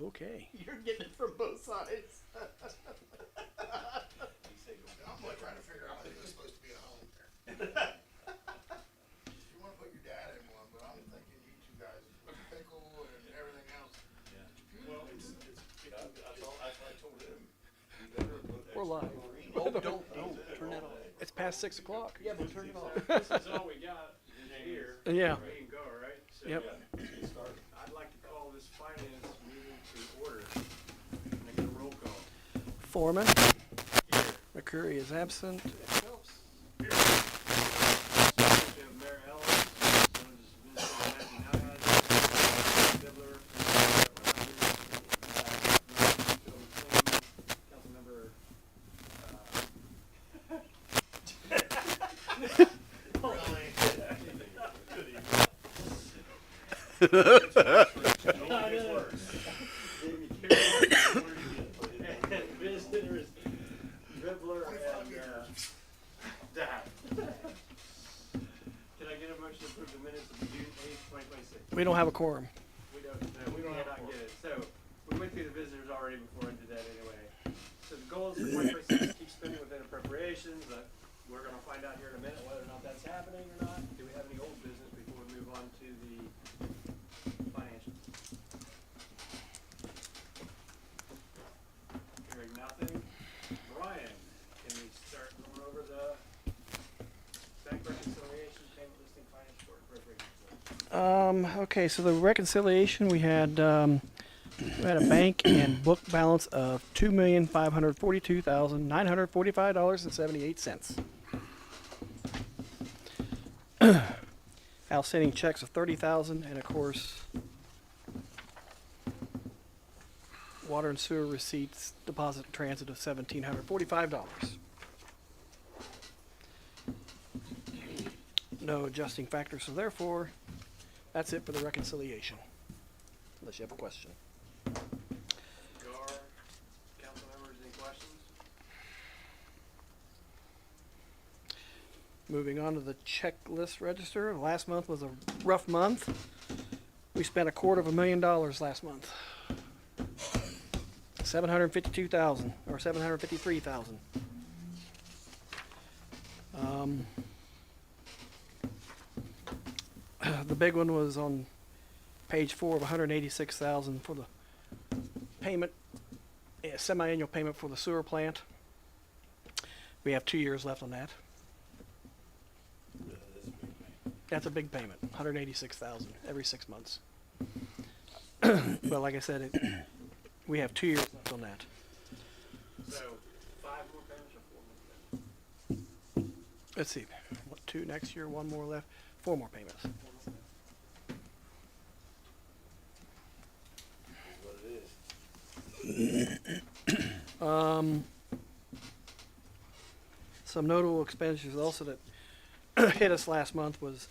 Okay. You're getting it from both sides. I'm like trying to figure out who's supposed to be at home there. You want to put your dad in one, but I'm thinking you two guys with the pickle and everything else. Yeah. Well, that's all I told him. You better put We're live. extra Oh, marine. don't turn that off. It's past 6 o'clock. Yeah, but turn it off. This is all we got here. Yeah. We can go, right? So, Yep. I'd like to call this finance meeting to order. Make a roll call. Foreman. Here. McCurry is absent. Phelps. Here. Secretary of Mayor Ellis. So does Administrator Matthew Nyad. Dibbler. Councilmember. And visitors, Dribbler and Dad. Can I get a motion to approve the minutes of June 8th, 2026? We don't have a quorum. We cannot get it. So we went through the visitors already before and did that anyway. So the goals for 2026, keep spending within appropriations. We're going to find out here in a minute whether or not that's happening or not. Do we have any old business before we move on to the financials? Hearing nothing. Brian, can we start going over the bank reconciliation, payment listing, finance report, appropriations? Okay, so the reconciliation, we had a bank and book balance of $2,542,945.78. Outstanding checks of $30,000, and of course, water and sewer receipts, deposit and transit of $1,745. No adjusting factors, so therefore, that's it for the reconciliation. Unless you have a question. Gar, council members, any questions? Moving on to the checklist register. Last month was a rough month. We spent $250,000 last month. 752,000 or 753,000. The big one was on page 4 of 186,000 for the payment, semi-annual payment for the sewer plant. We have 2 years left on that. That's a big payment, 186,000 every 6 months. But like I said, we have 2 years left on that. So, 5 more payments or 4 more payments? Let's see, what, 2 next year, 1 more left, 4 more payments. What it is. Some notable expenditures also that hit us last month was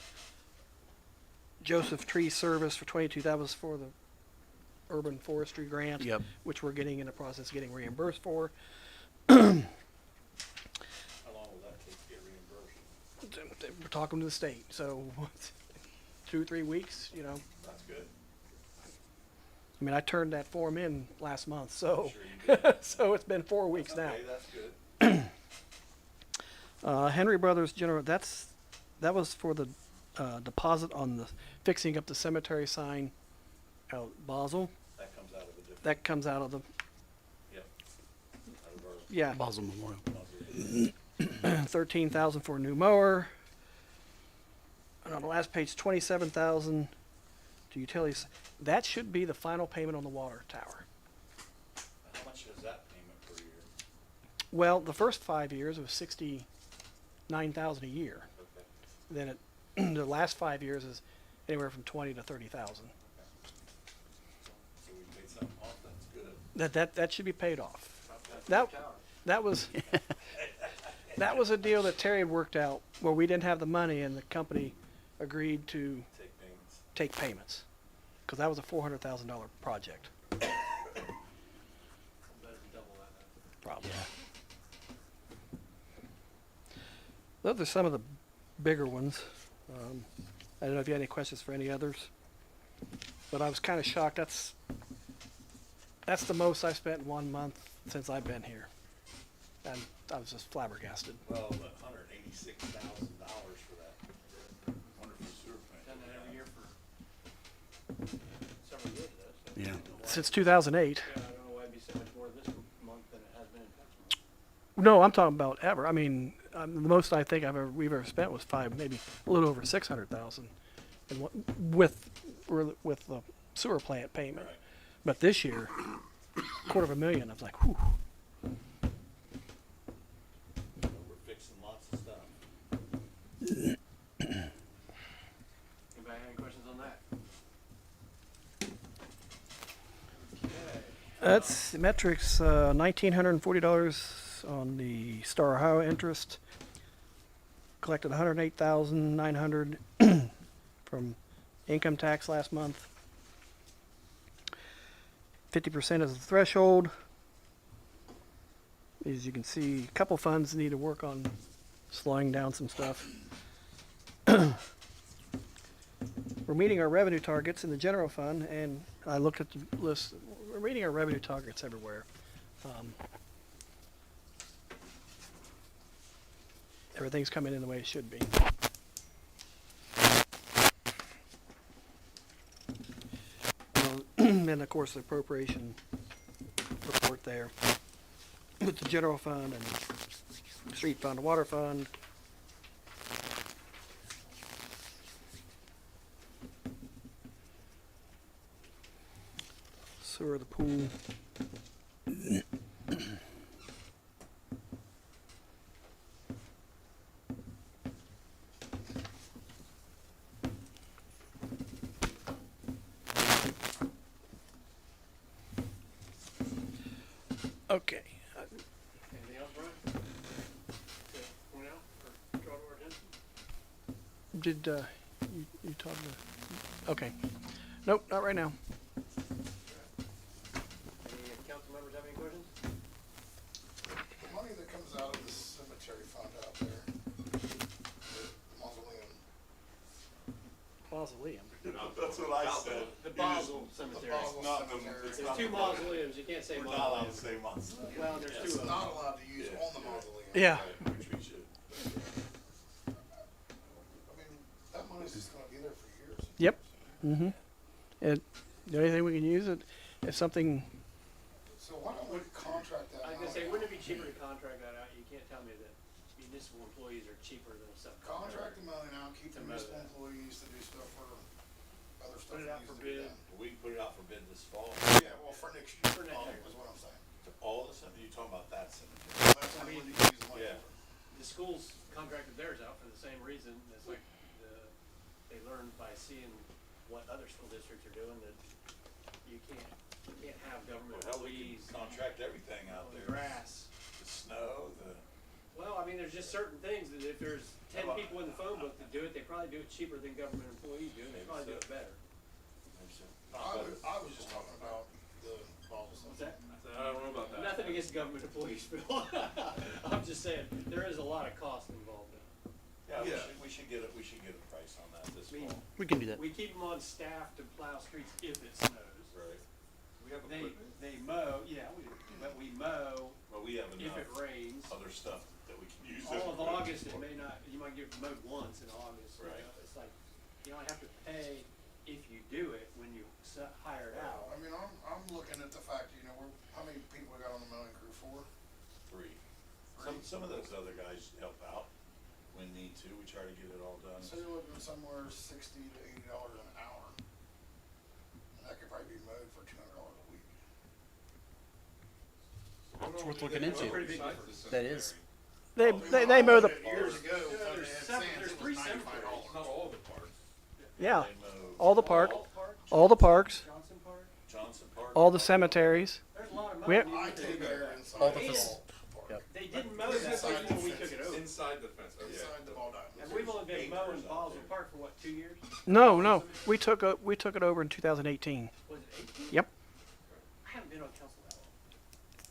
Joseph Tree Service for 22. That was for the urban forestry grant, Yep. which we're getting in the process of getting reimbursed for. How long will that take to get reimbursed? We're talking to the state, so 2-3 weeks, you know. That's good. I mean, I turned that form in last month, so Sure you did. so it's been 4 weeks now. Okay, that's good. Henry Brothers General, that was for the deposit on the fixing up the cemetery sign out Basel. That comes out of a different. That comes out of the, Yep. Out of our yeah, Basel Memorial. budget. 13,000 for a new mower. And on the last page, 27,000 to utilities. That should be the final payment on the water tower. How much is that payment per year? Well, the first 5 years it was 69,000 a year. Okay. Then it, the last 5 years is anywhere from 20 to 30,000. So we paid something off, that's good. That should be paid off. Tower. That was that was a deal that Terry had worked out where we didn't have the money and the company agreed to Take payments. take payments because that was a $400,000 project. Better double that. Probably. Those are some of the bigger ones. I don't know if you had any questions for any others, but I was kind of shocked. That's That's the most I spent in 1 month since I've been here. And I was just flabbergasted. Well, $186,000 for that wonderful sewer plant. Done that every year for several years, though. So Yeah. I don't know why- Since 2008. Yeah, I don't know why it'd be so much more this month than it has been in past months. No, I'm talking about ever. I mean, the most I think we've ever spent was maybe a little over 600,000, and with the sewer plant payment. Right. But this year, $250,000. I was like, whew. We're fixing lots of stuff. Anybody have any questions on that? Okay. That's metrics. $1,940 on the Star Ohio interest. Collected $108,900 from income tax last month. 50% is the threshold. As you can see, a couple funds need to work on slowing down some stuff. We're meeting our revenue targets in the general fund, and I looked at the list. We're meeting our revenue targets everywhere. Everything's coming in the way it should be. And of course, the appropriation report there with the general fund and street fund, water fund. Sewer, the pool. Okay. Anything else, Brian? To point out or draw to our attention? Did you talk to? Okay. Nope, not right now. Any council members have any questions? The money that comes out of the cemetery fund out there, the mausoleum, Mausoleum. That's what I said. The Basel Cemetery. Basel not the- Cemetery. it's There's not two the- mausoleums, you can't say We're not allowed to mausoleum. say mausoleum. Well, there's two it's of them. not allowed to use Yeah. on the mausoleum. Yeah. Right, which we should. I mean, that money's just gonna be there for years. Yep. Mm-hmm. The only thing we can use it if something. So why don't we contract that I was out? gonna say, wouldn't it be cheaper to contract that out? You can't tell me that municipal employees are cheaper than a subcontractor. Contract the money out, keep To the mow municipal that. employees to do stuff for other stuff Put it that out needs for to be bid. done. We can put it out for bid this fall. Yeah, well, for next year, For next year. is what I'm saying. To all the cemetery, you talking about that cemetery? That's I what we mean, need to use the money yeah. for. The schools contracted theirs out for the same reason. It's like they learned by seeing what other school districts are doing that you can't have government Well, hell, we employees can contract everything out on the there. grass. The snow, Well, I mean, there's just certain things that if there's 10 Well, people in the phone book that do it, they probably do it cheaper than government employees do, and they probably do it better. I was just talking about the Basel What's that? I don't know about that. Nothing against government employees, Phil. I'm just saying, there is a lot of cost involved in it. yeah, Yeah. we should get a price on that this I mean, fall. We can do that. we keep them on staff to plow streets if it snows. Right. We have They, equipment. they mow, yeah, but we mow Well, we have if it enough rains. other stuff that we can use. All as of equipment August, it for. may not, you might get mowed once in August. You Right. know, it's like, you only have to pay if you do it when you hire it out. I mean, I'm looking at the fact, how many people we got on the mowing crew for? 3. Some of those other guys help out when need to. We try to get it all done. So you're looking somewhere $60 to $80 an hour. And that could probably be mowed for $200 a week. It's worth looking into. Pretty big Besides difference. the That is. They mow the. Years ago, Yeah, when there's they had seven- sands, there's it three was $95. Not all the parts. Yeah. They mow All the park. Park, All the parks. Johnson Park, Johnson Park. All the cemeteries. there's a lot of We money. have- I you can take do care there. inside All the the ball fac- park. Yep. They didn't mow that Inside before we the took it over. Inside the fence. Okay. Inside the ball diamond. And we've only been mowing acres out Basel there. Park for what, 2 years? No, we took it over in 2018. Was it 18? Yep, I haven't been on council that long.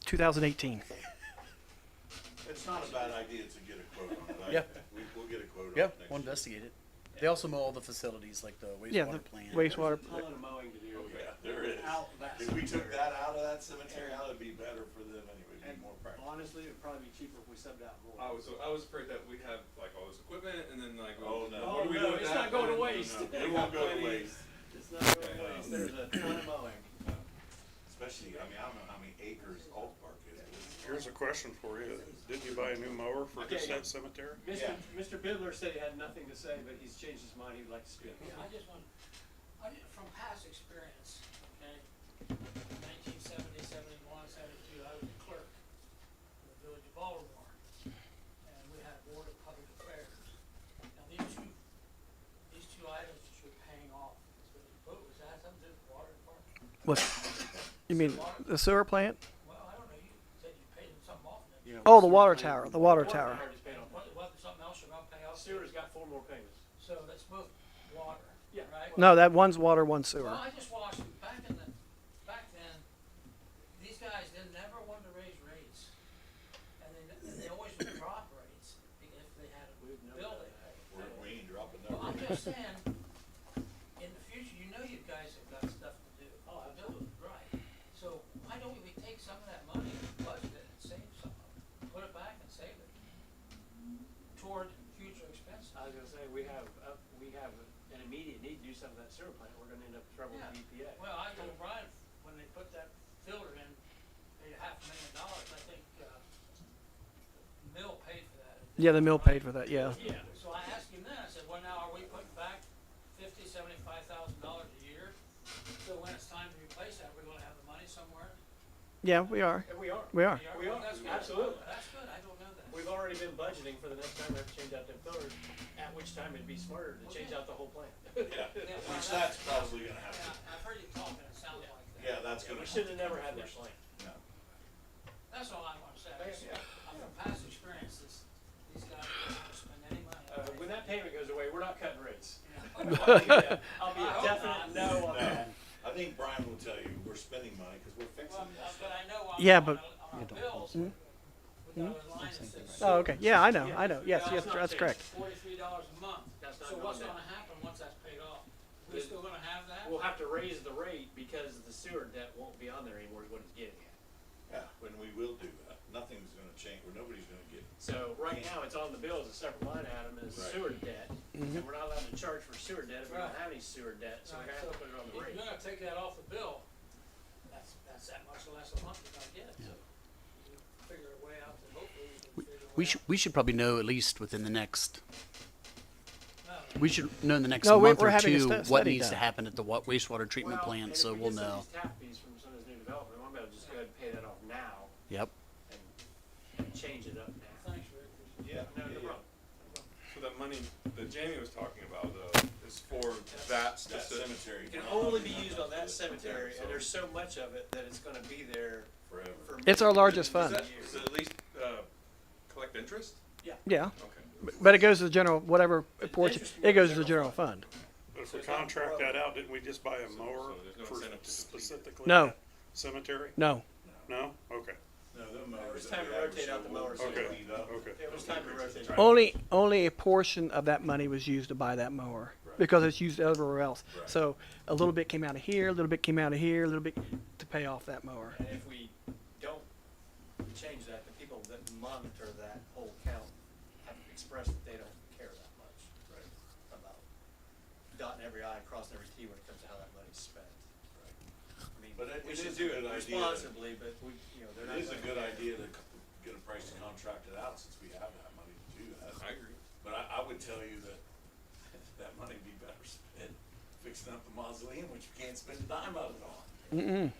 2018. It's not a bad idea to get a quote on it. Yeah. We'll get a quote on it Yeah, next we'll year. investigate it. They also mow all the facilities like the Yeah, wastewater the plant. wastewater. There's a ton of mowing to do. Yeah, there is. Out that If we took cemetery. that out of that that cemetery out, it'd be better for them anyway, it'd And be more practical. honestly, it'd probably be cheaper if we subbed out more. I was afraid that we'd have like all this equipment and then like, Oh, no. what do we do with it's that? not going to No, waste. no, no. It We won't have go to plenty- waste, It's not going to waste. There's a ton of mowing. especially, I mean, I don't know how many acres Oak Park is. but it's- Here's a question for you. Didn't you buy a new mower for just Okay. that cemetery? Mr. Yeah. Mr. Bidler said he had nothing to say, but he's changed his mind. He'd like to speak. Yeah, from past experience, okay, 1970, 71, 72, I was a clerk in the village of Baltimore, and we had a board of public affairs. Now, these two items that you're paying off, was that something to do with the water department? What, you mean the sewer plant? Well, I don't know, you said you paid them something off, then. You know, Oh, the water tower, the water tower. Just paid off. Wasn't something else you're gonna pay off? Sewer's got 4 more payments. So that's both water, Yeah. right? No, that one's water, one's sewer. Well, I just watched, back then, these guys never wanted to raise rates. And they always would drop rates if they had a We've known building. that. We ain't dropping that. Well, I'm rate. just saying, in the future, you know you guys have got stuff to do. Oh, absolutely. Right. So why don't we take some of that money, budget it, and save some of it? Put it back and save it toward future expenses. I was gonna say, we have an immediate need to do some of that sewer plant. We're gonna end up in trouble with the EPA. Well, I told Brian, when they put that filter in, paid $500,000, I think, the mill paid for that. Yeah, the mill paid for that, yeah. Yeah, so I asked him then, I said, well, now, are we putting back $75,000 a year? So when it's time to replace that, we're gonna have the money somewhere? Yeah, we are. And we are. We are. We are, That's good. absolutely. That's good, I don't know that. We've already been budgeting for the next time we have to change out them filters, at which time it'd be smarter to change out the whole plant. Yeah, which that's probably gonna have to, Yeah, I've heard you talking, it sounds like that. yeah, that's gonna. We should have never had that plant. No. That's all I want to say. Yeah. From past experiences, these guys don't want to spend any money. When that payment goes away, we're not cutting rates. Yeah. I'll be a I hope definite not. no on No, that. I think Brian will tell you, we're spending money, cause we're fixing Well, this. but I know Yeah, on but- our bills, we got a line that says. Oh, okay. Yeah, I know. Yes, Yeah, yes, it's not that's changed. correct. $43 a month. That's not So going what's down. gonna happen once that's paid off? We still gonna have that? We'll have to raise the rate because the sewer debt won't be on there anymore is what it's getting at. Yeah, when we will do that, nothing's gonna change, or nobody's gonna get, So right now, it's on the bill as a separate line item as Right. sewer debt. And we're not allowed to charge for sewer debt if we don't Right. have any sewer debt, so we're Right, gonna have to so put it on the if rate. you're gonna take that off the bill, that's that much less a month you're gonna get. So you figure a way out to hopefully you can figure a way out. We should probably know at least within the next, No, we should know in the next No, month we're or having a two study what needs to done. happen at the wastewater treatment Well, plant, and so if we we'll get some of know. these tap fees from some of this new development, I'm gonna just go ahead and pay that off now Yep. and change it up now. thanks, Rick. yeah, No, no yeah, problem. So that money that Jamie was talking about though is for that that specific. cemetery. It can only be used on that cemetery, and there's so much of it that it's gonna be there Forever. for. It's our many largest years. fund. Does it at least, collect interest? Yeah, Okay. but it goes to the general, whatever portion, interest it goes to the general general fund. But if we contract that out, didn't we just buy a mower so there's no for incentive to complete it. specifically No. that cemetery? No. No? Okay, No, them It was mowers time that to we rotate out the will mowers. Okay. leave up. okay. It was time to rotate. Only a portion of that money was used to buy that mower because it's used everywhere else. Right. So a little bit came out of here, a little bit came out of here, a little bit to pay off that mower. And if we don't change that, the people that monitor that whole count have expressed that they don't care that much about dotting every I and crossing every T when it comes to how that money's spent. I mean, But it we is should a do good it idea. responsibly, but we, they're not. It is a gonna good care. idea to get a price contracted out since we have that money to do that. I agree. But I would tell you that that money would be better spent fixing up the mausoleum, which you can't spend a dime of it on.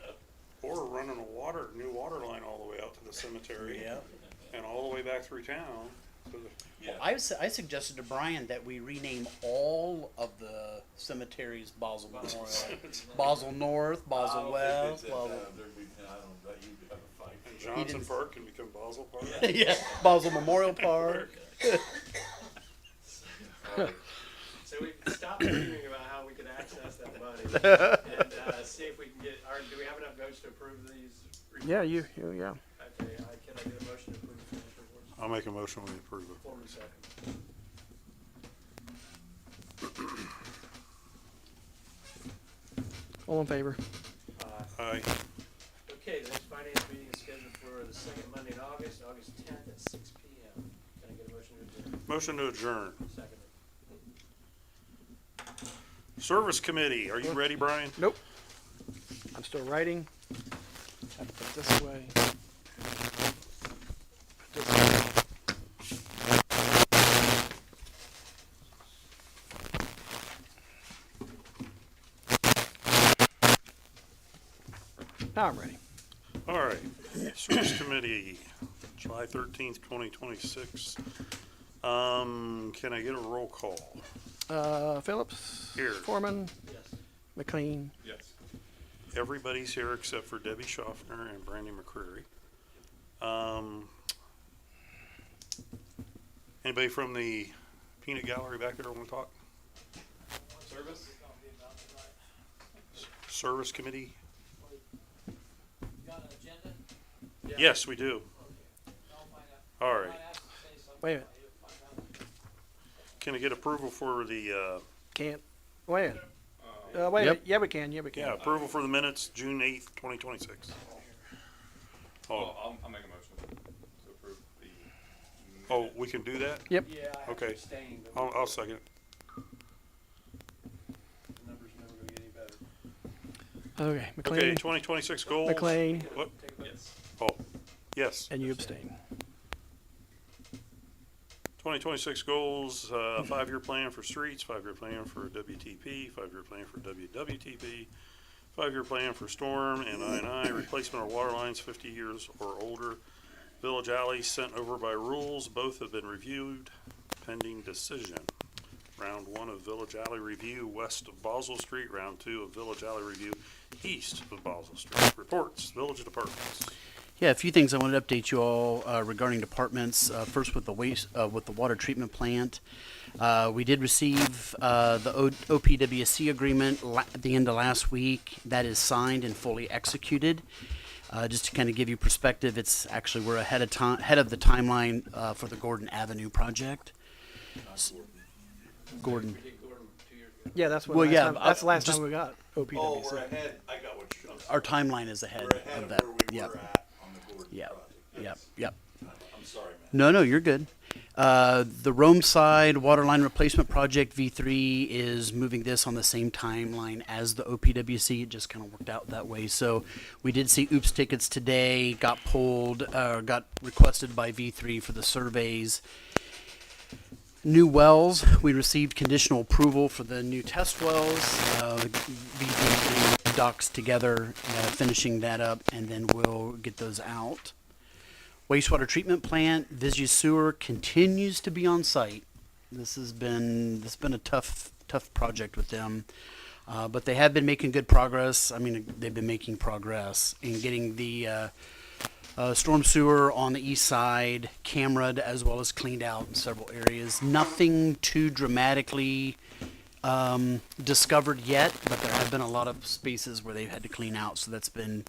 Or running a new water line all the way out to the cemetery. Yep. And all the way back through town. So Yeah. I suggested to Brian that we rename all of the cemeteries Basel Memorial. Basel North, I Basel don't think West, it's, Basel. there'd be, I don't bet you'd have a fight. and He Johnson didn't- Park can become Basel Park. Yeah, Basel Memorial Park. So we can stop dreaming about how we could access that money and see if we can get, do we have enough votes to approve these? reports? Yeah, yeah. Okay, can I get a motion to approve the financial reports? I'll make a motion we approve it. Form and second. All in favor? Aye. Okay, the next the second Monday in August, August 10th at 6 p.m. Can I get a motion to adjourn? Motion to adjourn. Second. Service Committee, are you ready, Brian? Nope. I'm still writing. Have to put it this way. Now I'm ready. All right, Service Committee, July 13th, 2026. Can I get a roll call? Phillips. Here. Foreman. Yes. McLean. Yes. Everybody's here except for Debbie Schaffner and Brandy McCreary. Anybody from the Peanut Gallery back there want to talk? Service? Service Committee? You got an agenda? Yes, we do. I'll find out. All I right. might ask to say something. Wait a minute. I'll find out. Can I get approval for the, Can't. Wait. Wait. Yep. Yeah, we can. Yeah, we can. yeah, approval for the minutes, June 8th, 2026? Well, Oh, I'll make a motion to approve the. oh, we can do that? Yep. Yeah, I have to Okay. abstain, but I'll second it. the numbers never gonna get any better. Okay. McLean. Okay, 2026 goals? McLean. What? Take a vote. Yes. Oh, yes. And you abstain. 2026 goals, 5-year plan for streets, 5-year plan for WTP, 5-year plan for WWTP, 5-year plan for storm and I&I, replacement of water lines 50 years or older. Village alleys sent over by rules, both have been reviewed, pending decision. Round 1 of Village Alley Review west of Boswell Street, Round 2 of Village Alley Review east of Boswell Street. Reports, Village Departments. Yeah, a few things I wanted to update you all regarding departments. First, with the water treatment plant, we did receive the OPWC agreement at the end of last week. That is signed and fully executed. Just to kind of give you perspective, it's actually we're ahead of the timeline for the Gordon Avenue project. Gordon. We did Gordon 2 years ago. Yeah, that's what. Well, last yeah, time, that's the last just- time we got OPWC. Oh, we're ahead, I got what you're, Our timeline is ahead we're ahead of of that. where we Yep. were at on the Gordon Yep. project. Yep. Yep. I'm sorry, man. No, you're good. The Rome side water line replacement project V3 is moving this on the same timeline as the OPWC. It just kind of worked out that way. So we did see OOPS tickets today, got requested by V3 for the surveys. New wells, we received conditional approval for the new test wells. V3 and docs together, finishing that up, and then we'll get those out. Wastewater treatment plant, Visu Sewer continues to be on site. This has been a tough project with them, but they have been making good progress. I mean, they've been making progress in getting the storm sewer on the east side cameraed as well as cleaned out in several areas. Nothing too dramatically discovered yet, but there have been a lot of spaces where they've had to clean out, so that's been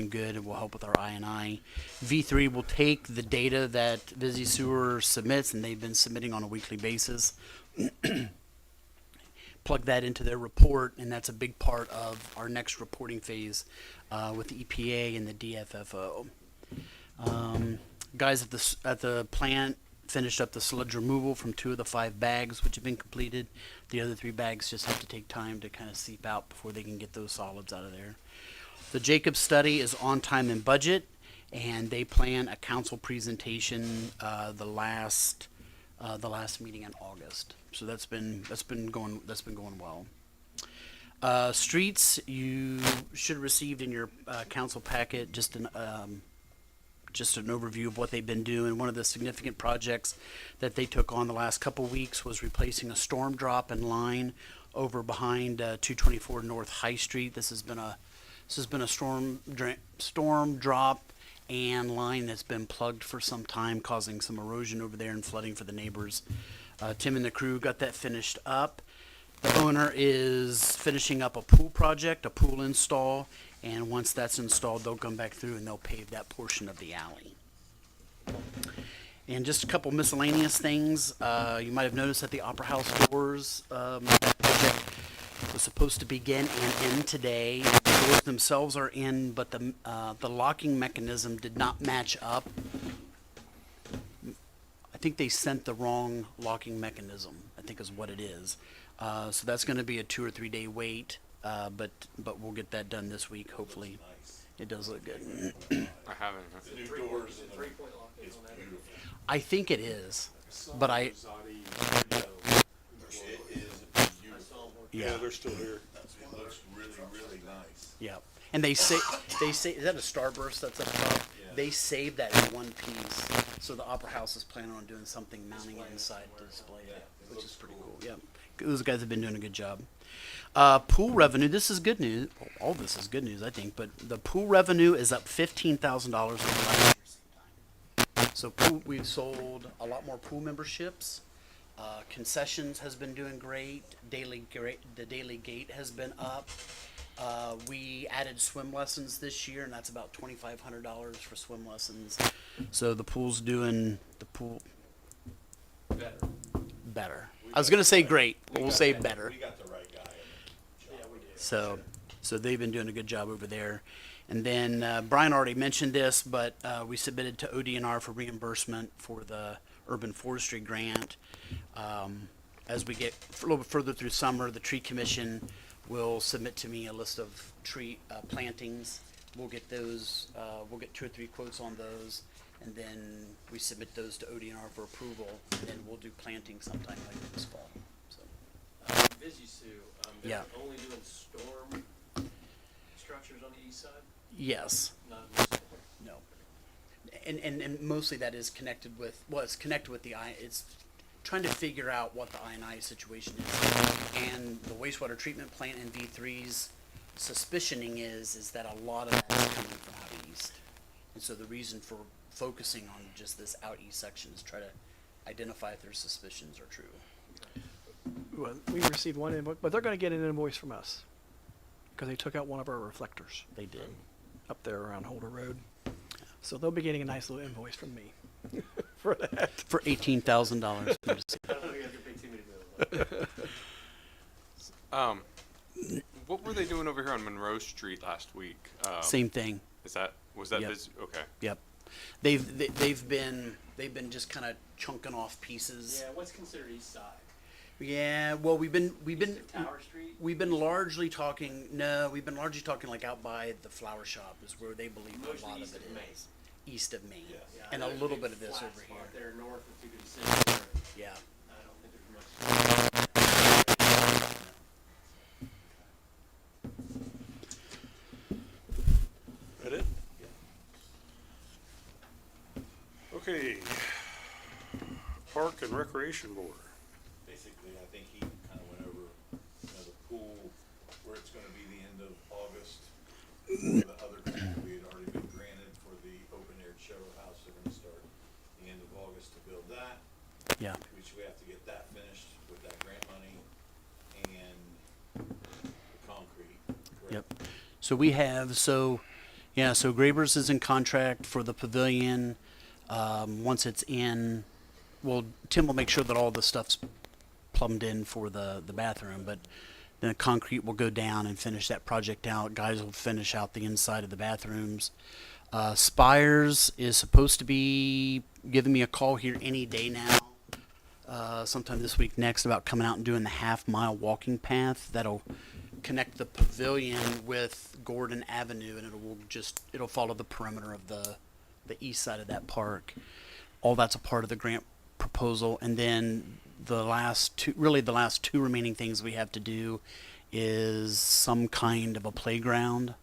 good and will help with our I&I. V3 will take the data that Visu Sewer submits, and they've been submitting on a weekly basis, plug that into their report, and that's a big part of our next reporting phase with the EPA and the DFFO. Guys at the plant finished up the sludge removal from 2 of the 5 bags, which have been completed. The other 3 bags just have to take time to kind of seep out before they can get those solids out of there. The Jacobs study is on time and budget, and they plan a council presentation the last meeting in August. So that's been going well. Streets, you should have received in your council packet just an overview of what they've been doing. One of the significant projects that they took on the last couple weeks was replacing a storm drop and line over behind 224 North High Street. This has been a storm drop and line that's been plugged for some time, causing some erosion over there and flooding for the neighbors. Tim and the crew got that finished up. The owner is finishing up a pool project, a pool install, and once that's installed, they'll come back through and they'll pave that portion of the alley. And just a couple miscellaneous things. You might have noticed that the Opera House doors, that project was supposed to begin and end today. doors themselves are in, but the locking mechanism did not match up. I think they sent the wrong locking mechanism, I think is what it is. So that's gonna be a 2 or 3 day wait, but we'll get that done this week, hopefully. Nice. It does look good. I haven't. The new doors and the, Three-point lock it's on that. beautiful. I think it is, but It is beautiful. yeah, they're still here. It looks really, really nice. yeah. And they say, is that a starburst that's up top? Yeah. They saved that in one piece, so the Opera House is planning on doing something mounting it inside to display it, which is pretty cool, yeah. Those guys have been doing a good job. Pool revenue, this is good news, well, all this is good news, I think, but the pool revenue is up $15,000 over last year, same time. So pool, we've sold a lot more pool memberships. Concessions has been doing great. The daily gate has been up. We added swim lessons this year, and that's about $2,500 for swim lessons. So the pool's doing better. I was gonna say great, but we'll say better. We got the right guy in there. Yeah, we do. So they've been doing a good job over there. And then Brian already mentioned this, but we submitted to ODNR for reimbursement for the urban forestry grant. As we get a little bit further through summer, the tree commission will submit to me a list of tree plantings. We'll get those. We'll get 2 or 3 quotes on those, and then we submit those to ODNR for approval, and then we'll do planting sometime like this fall. So. Busy Sue, they're Yeah. only doing storm structures on the east side, Yes. not in the storm. No. And mostly that is connected with, well, it's connected with it's trying to figure out what the I&I situation is. And the wastewater treatment plant in V3's suspicioning is that a lot of that is coming from out east. And so the reason for focusing on just this out east section is try to identify if their suspicions are true. Well, we received one invoice, but they're gonna get an invoice from us. Cause they took out one of our reflectors They did. up there around Holder Road. So they'll be getting a nice little invoice from me for that. For $18,000. I don't think I can pay too many bills. What were they doing over here on Monroe Street last week? Same thing. Was that Yep. this? Okay. Yep. They've been just kind of chunking off pieces. Yeah, what's considered east side? Yeah, well, we've been East of Tower Street? we've been largely talking like out by the flower shop is where they believe a Mostly lot east of it of Main. is. East of Maine. Yeah. Yeah, And a there's little big bit of this flat over spot here. there north of Two City. Yeah. I don't think there's much. That it? Okay. Park and Recreation Board. Basically, I think he kinda went over, the pool, where it's gonna be the end of August. The other grant that we had already been granted for the open air show house, they're gonna start the end of August to build that. Yeah. Which we have to get that finished with that grant money and the concrete. Yep. So we have so Gravers is in contract for the pavilion. Once it's in, well, Tim will make sure that all the stuff's plumbed in for the bathroom, but then the concrete will go down and finish that project out. Guys will finish out the inside of the bathrooms. Spires is supposed to be giving me a call here any day now. Sometime this week next about coming out and doing the half-mile walking path that'll connect the pavilion with Gordon Avenue, and it'll follow the perimeter of the east side of that park. All that's a part of the grant proposal. And then the last two remaining things we have to do is some kind of a playground,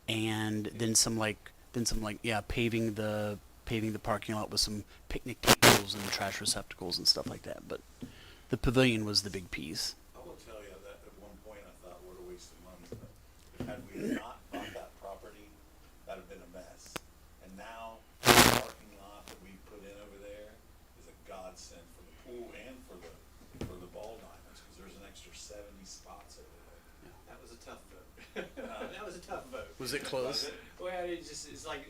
and then paving the parking lot with some picnic tables and trash receptacles and stuff like that. But the pavilion was the big piece. I will tell you that at one point I thought, what a waste of money, but had we not bought that property, that'd have been a mess. And now, the parking lot that we put in over there is a godsend for the pool and for the ball diamonds, cause there's an extra 70 spots over there. That was a tough vote. That was a tough vote. Was it close? Well, it's like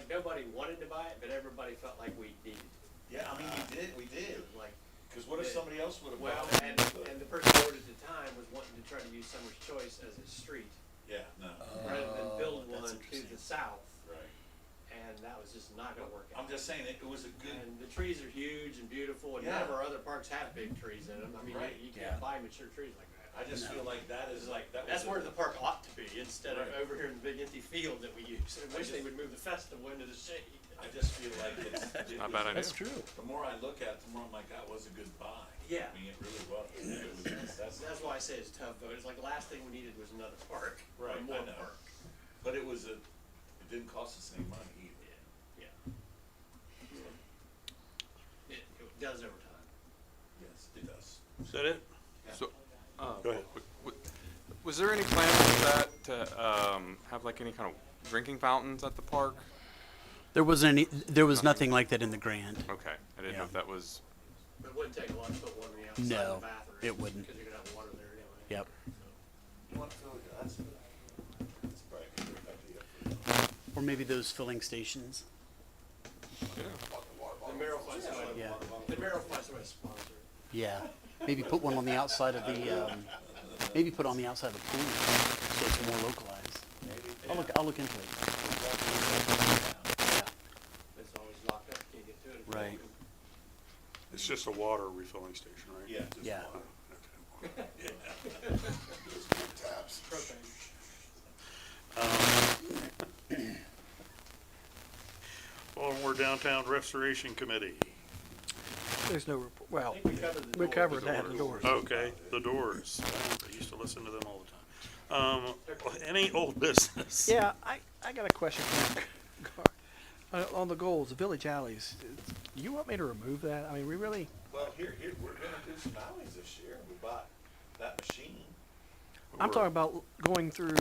nobody wanted to buy it, but everybody felt like we needed it. Yeah, I mean, we did, It was like, cause what if somebody else would've well, bought it? and the person who voted at the time was wanting to try to use Summer's Choice as a street. Yeah, no, rather than build that's one to interesting. the south, right. and that was just not gonna work out. I'm just saying, it was a good, And the trees are huge and beautiful, and none of Yeah. our other parks have big trees in them. I mean, Right. you Yeah. can't buy mature trees like that. I just feel like that is like, that was. That's a- where the park ought to be, instead of Right. over here in the big empty field that we use. I wish they would move the festival into the shade. I just feel like it's. it Not a was- bad idea. That's true. The more I look at it, the more I'm like, that was a good buy. Yeah. I mean, it really was. It was a necessity. That's why I say it's a tough vote. It's like the last thing we needed was another park, or Right, more I know. park. But it was it didn't cost us any money either. Yeah. It does over time. Yes, it does. Is that it? So, Go ahead. was there any plan with that to have like any kind of drinking fountains at the park? There was nothing like that in the grant. Okay, I didn't know Yeah. if that was. But it wouldn't take a lot to put one on the outside No, of the bathroom. it wouldn't. Because you're gonna have water there anyway. Yep. You want to feel like that's probably a good idea. Or maybe those filling stations. Yeah. The mayor will find somebody, Yeah. the mayor will find somebody to sponsor it. Yeah. Maybe put one on the outside of the, maybe put on the outside of the pool so it's more localized. I'll look into it. Yeah. It's always locked up, can't get to it. Right. It's just a water refilling station, right? Yeah. Just Yeah. water. Okay. Those good taps. Propane. Baltimore Downtown Restoration Committee. There's no report. I Well, think we covered the we doors. covered that, the doors. Okay, the Doors. I used to listen to them all the time. Any old business? Yeah, I got a question for you. On the goals, the village alleys. Do you want me to remove that? I mean, we really. Well, here, we're gonna do some alleys this year. We bought that machine. I'm talking about going through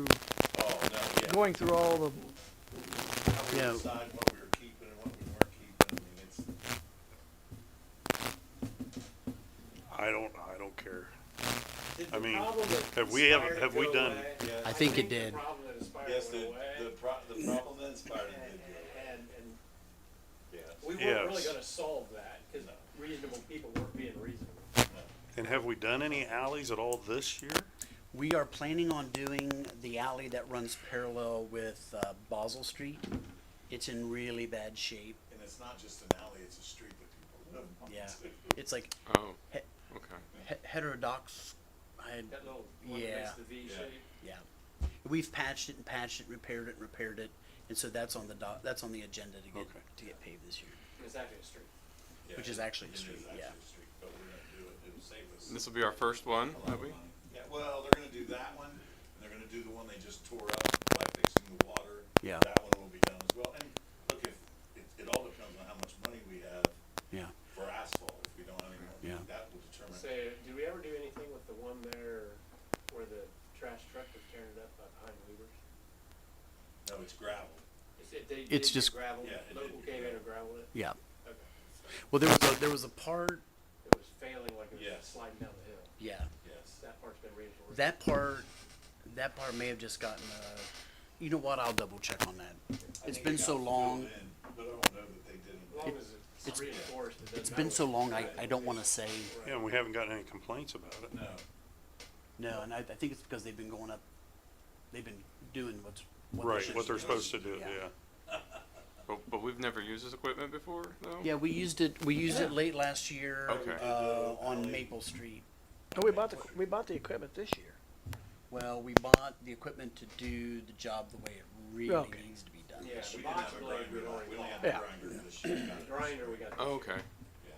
Oh, no, yeah. going through all the. How we Yeah. decide what we were keeping and what we weren't keeping. I mean, it's, I don't care. Did I the mean, problem that have we Inspired we go done- away? yeah. I think it the did. problem that Inspired yes, went away. the problem that inspired it did go. And Yeah. we weren't really Yes. gonna solve that, cause No. reasonable people weren't being reasonable. And have we done any alleys at all this year? We are planning on doing the alley that runs parallel with Basel Street. It's in really bad shape. And it's not just an alley, it's a street that people live on. Yeah. It's like Oh. he- Okay. heterodox. That little one that Yeah. makes the V Yeah. shape. Yeah. We've patched it, repaired it, and so that's on the that's on the agenda Okay. to get paved this year. It's actually a street. Yeah, Which is actually a it is street, actually yeah. a street, but we're gonna do it, it'll save us This will be our first one, a lot that of we. money. Yeah, well, they're gonna do that one, and they're gonna do the one they just tore up by fixing the water. Yeah. That one will be done as well, and look, if, it all depends on how much money we have Yeah. for asphalt, if we don't have any more, Yeah. that will determine. So, did we ever do anything with the one there where the trash truck was tearing it up behind Weaver's? No, it's gravel. They It's did just- gravel, Yeah, it local did came in gravel. and gravelled it? Yeah. Okay. Well, there was a part. It was failing like it was Yes. sliding down the hill. Yeah. Yes. That part's been reinforced. That part may have just gotten. You know what? I'll double check on that. I It's think been it so got long. filled in, but I don't know that they didn't. As long as it's it's- reinforced, it doesn't It's been matter so what long. you I don't want to say Yeah, and we haven't gotten any complaints about it. No. no, and I think it's because they've been going up. They've been doing what Right, should what they're do. supposed to do, Yeah. yeah. But we've never used this equipment before, though. Yeah, we used it. We used it late last year. Okay. On Maple Street. Oh, we bought the equipment this year. Well, we bought the equipment to do the job the way it really Okay. needs to be done. Yeah, We the didn't box have a blade, we grinder, already we only bought. had a Yeah. grinder this year. The grinder we got. Oh, okay. Yeah.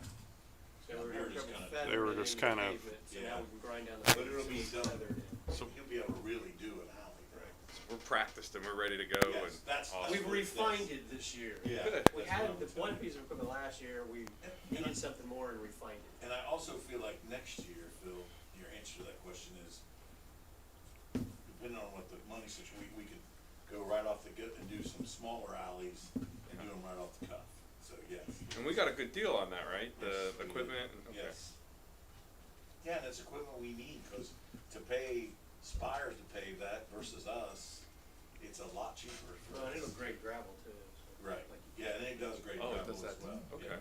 So we're We were gonna just put gonna- feather They were in just the kind of- pavement, so Yeah. now we can grind down the But pavement, it'll be so it's done. feathered in. So you'll be able to really do an alley. Right. We're practiced and we're ready to go. Yes, and that's- awesome. We've refined it this year. Yeah. Good. We that's had what the I'm one saying. piece of equipment last year, we needed something more and refined it. And I also feel like next year, Phil, your answer to that question is, depending on what the money situation, we could go right off the gut and do some smaller alleys and do them right off the cuff. So, yes. And we got a good deal on that, right? The Yes, we equipment. did. Okay. Yes. Yeah, and it's equipment we need, cause to pay Spires to pay that versus us, it's a lot cheaper for Well, us. and it'll grade gravel too. so Right, like- yeah, and it does great Oh, it gravel does as that well. too. Okay. Yeah.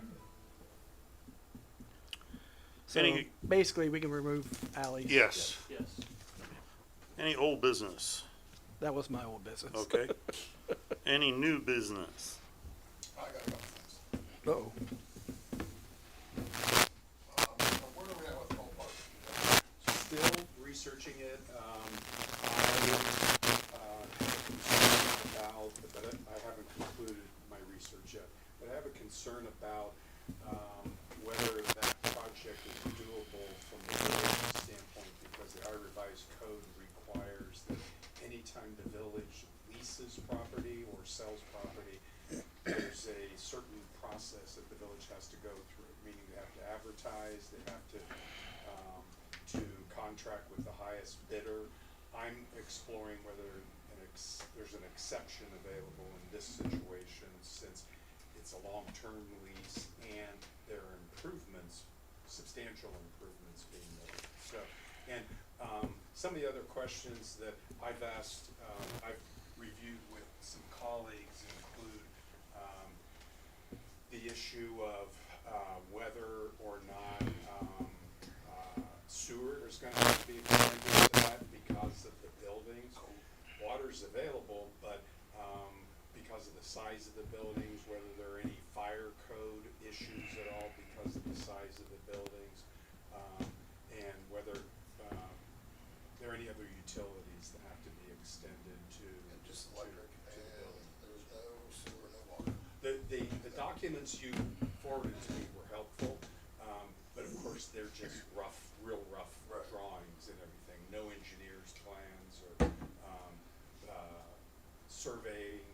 So Any- basically, we can remove alleys. Yes. Yes. Any old business? That was my old business. Okay. Any new business? I got a couple things. Uh-oh. Where are we at with Cole Park? Still researching it. I haven't concluded my research yet, but I have a concern about whether that project is doable from the village standpoint, because the Iowa Revised Code requires that anytime the village leases property or sells property, there's a certain process that the village has to go through, meaning they have to advertise, they have to contract with the highest bidder. I'm exploring whether there's an exception available in this situation, since it's a long-term lease and there are improvements, substantial improvements being made. So, and some of the other questions that I've asked, I've reviewed with some colleagues include the issue of whether or not sewer is going to have to be applied to that because of the buildings. Water's available, but because of the size of the buildings, whether there are any fire code issues at all because of the size of the buildings, and whether there are any other utilities that have to be extended to Just to electric, the and building. there was no sewer, no water. The documents you forwarded to me were helpful, but of course they're just rough, real rough Right. drawings and everything, no engineer's plans or surveying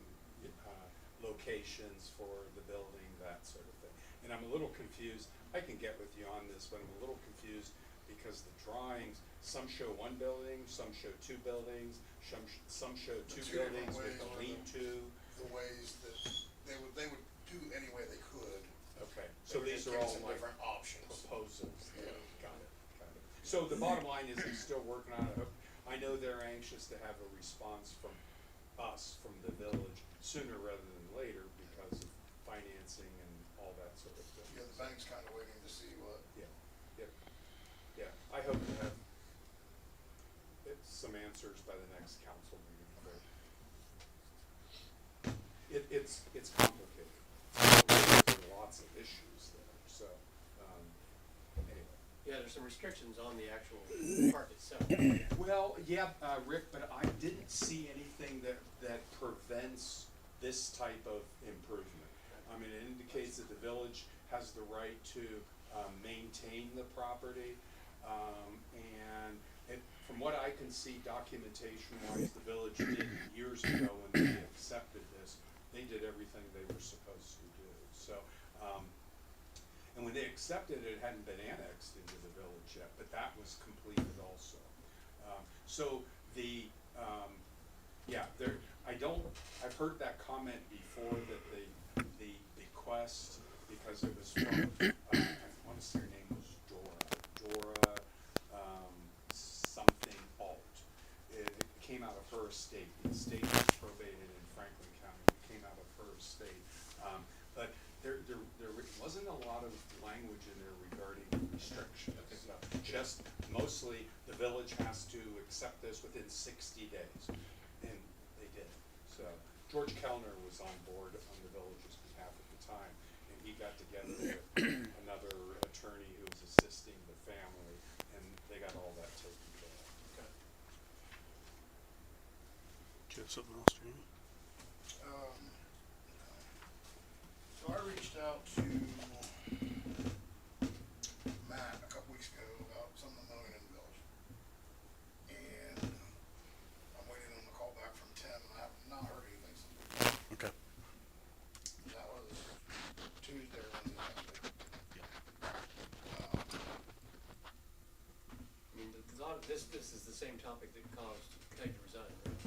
locations for the building, that sort of thing. And I'm a little confused, I can get with you on this, but I'm a little confused because the drawings, some show one building, some show two buildings, some show two two different buildings with a ways. lean-to. The ways that they would do any way they could. Okay, They so would these just are give all some like different options. proposals. Yeah. Got it, got it. So the bottom line is he's still working on it. I know they're anxious to have a response from us, from the village, sooner rather than later because of financing and all that sort of thing. Yeah, the bank's kind of waiting to see what. Yeah, yep, yeah. I hope to have some answers by the next council meeting. It's complicated. There are lots of issues there, so, anyway. Yeah, there's some restrictions on the actual park itself. Well, yeah, Rick, but I didn't see anything that prevents this type of improvement. I mean, it indicates that the village has the right to maintain the property, and from what I can see documentation-wise, the village did years ago when they accepted this, they did everything they were supposed to do. So, and when they accepted it, it hadn't been annexed into the village yet, but that was completed also. So the, I've heard that comment before that the bequest, because it was from, I want to say her name was Dora, something Alt. It came out of her estate. The estate was probated in Franklin County. It came out of her estate. But there wasn't a lot of language in there regarding restrictions. Just mostly the village has to accept this within 60 days, and they did. So George Kellner was on board on the village's behalf at the time, and he got together with another attorney who was assisting the family, and they got all that taken care of. Do you have something else, Jamie? So I reached out to Matt a couple weeks ago about some of the mowing in the village. And I'm waiting on a call back from Tim, and I have not heard anything since we talked. Okay. That was Tuesday or Wednesday last week. I mean, this is the same topic that caused Peg to resign, right?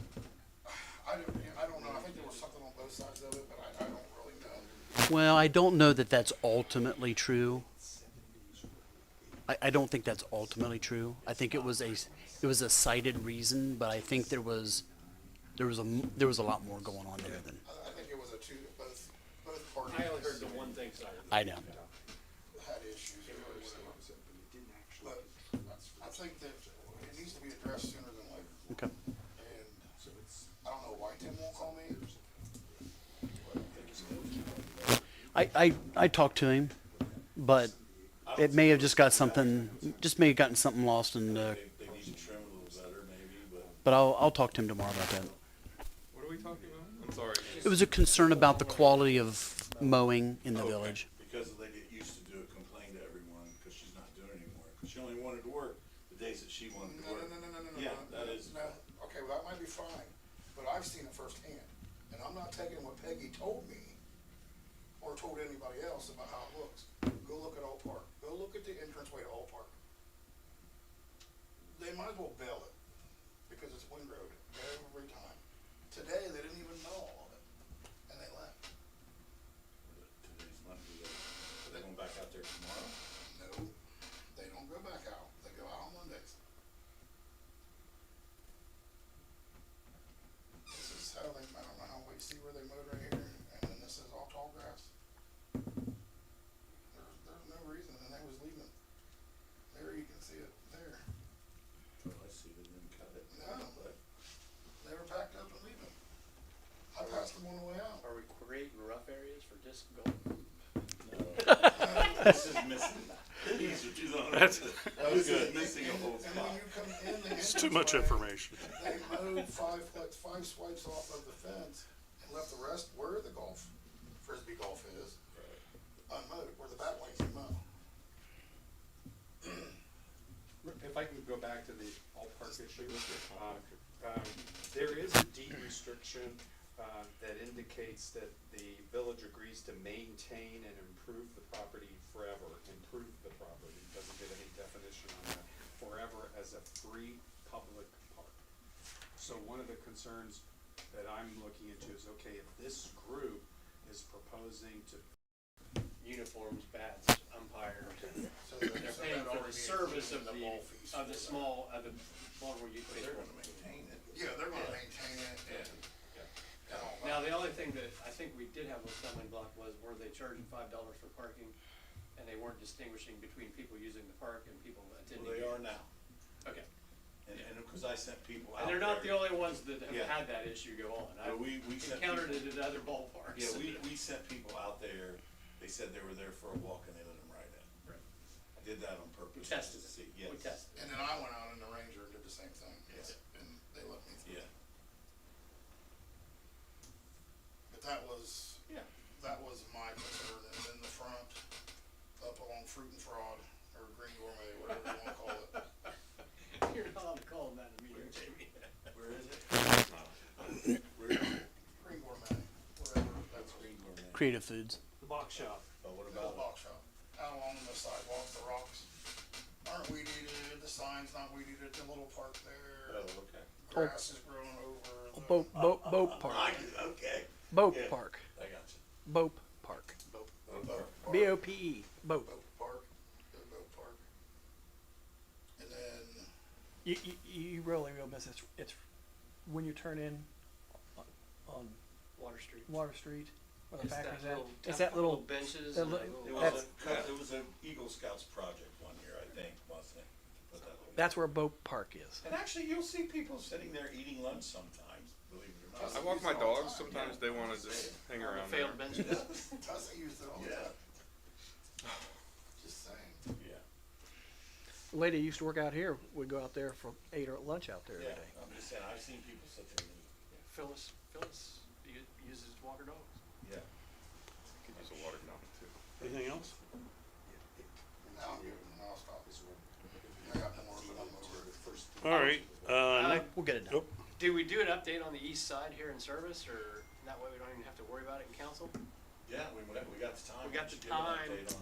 I don't know, I think there was something on both sides of it, but I don't really know. Well, I don't know that that's ultimately true. I don't think that's ultimately true. I think it was a cited reason, but I think there was a lot more going on there than I think it was both parties. I only heard the one thing side of it. I know. Had issues or whatever. But I think that it needs to be addressed sooner than later. Okay. And I talked to him, but it may have just got something, just may have gotten something lost in the, They need to trim a little better maybe, but but I'll talk to him tomorrow about that. What are we talking about? I'm sorry. It was a concern about the quality of mowing in the Okay. village. Because the lady that used to do it complained to everyone because she's not doing it anymore. Because she only wanted to work the days that she wanted to No, work. no. Yeah, that is. No, okay, well, that might be fine, but I've seen it firsthand, and I'm not taking what Peggy told me or told anybody else about how it looks. Go look at Old Park. Go look at the entranceway to Old Park. They might as well bail it because it's wind road every time. Today, they didn't even know all of it, and they left. Today's Monday. Are they going back out there tomorrow? No, they don't go back out. They go out on Mondays. This is how they, I don't know how, we see where they mowed right here, and then this is all tall grass. There's no reason, and they was leaving. There, you can see it, there. Oh, I see. They didn't cut it. No. They were packed up and leaving. I passed them on the way out. Are we creating rough areas for disc golf? This is missing. These are too long. That's- This is missing a whole And spot. when you come in the It's too much entranceway, information. they mowed five swipes off of the fence and left the rest where the frisbee golf is, unmowed, where the bat lanes you mow. If I can go back to the all park issue, there is a deed restriction, that indicates that the village agrees to maintain and improve the property forever. Improve the property, doesn't give any definition on that, forever as a free public park. So one of the concerns that I'm looking into is, okay, if this group is proposing to Uniforms, bats, umpires. So They're that paying for the already service of included ball fees the for that. small, of the Baltimore Youth They're Baseball. gonna maintain it. Yeah, they're gonna maintain it and all that. Now, the only thing that I think we did have a stumbling block was were they charging $5 for parking, and they weren't distinguishing between people using the park and people attending. Well, they are now. Okay, And because I sent people out and there. they're not the only ones that have Yeah. had that issue go on. But I've we sent encountered people- it at other ballparks. Yeah, we sent people out there, they said they were there for a walk and they let them ride it. Right. I did that on purpose. We tested just to it. see. Yes. We tested it. And then I went out in the Ranger and did the same thing. Yes. And they let me through. Yeah. But that was Yeah. my concern. And then the front, up along Fruit and Fraud, or Green Gourmet, whatever you wanna call it. You're not allowed to call them that in a meeting, Jamie. Where is it? Where is it? Green Gourmet, whatever, that's Green Gourmet. Creative Foods. The box shop. Oh, what the about box shop. Out along the sidewalks, the rocks aren't weed eated, the sign's not weed eated, the little park it? there. Oh, okay. Grass is growing over. the- Boat Park. Okay. Boat Yeah. Park. I got you. Boat Park. Boat BOPE. Boat. Park, the boat park. And then, You really will miss it. It's when you turn in on Water Street. Water Street, where the It's that factory's at. little, It's that little, benches. that and li- that little- It That's- was an Eagle Scouts project one year, I think, wasn't it? Put that little- that's where Boat Park is. And actually, you'll see people sitting there eating lunch sometimes, believe it or not. I walk my all the dogs, time, sometimes yeah. they wanna just hang The around there. failed benches. Tussa used it all the Yeah. time. Just saying. Yeah, The lady who used to work out here would go out there for ate her lunch out there every yeah, day. I'm just saying, I've seen people sit there and Phyllis uses to walk her dogs. eat. Yeah. Could use a water fountain too. Anything else? Now I'm good, and I'll stop. I got more, but I'm over it. All right, We'll get it done. Nope. Do we do an update on the east side here in service, or that way we don't even have to worry about it in council? Yeah, we got the time. We got the should give an time. update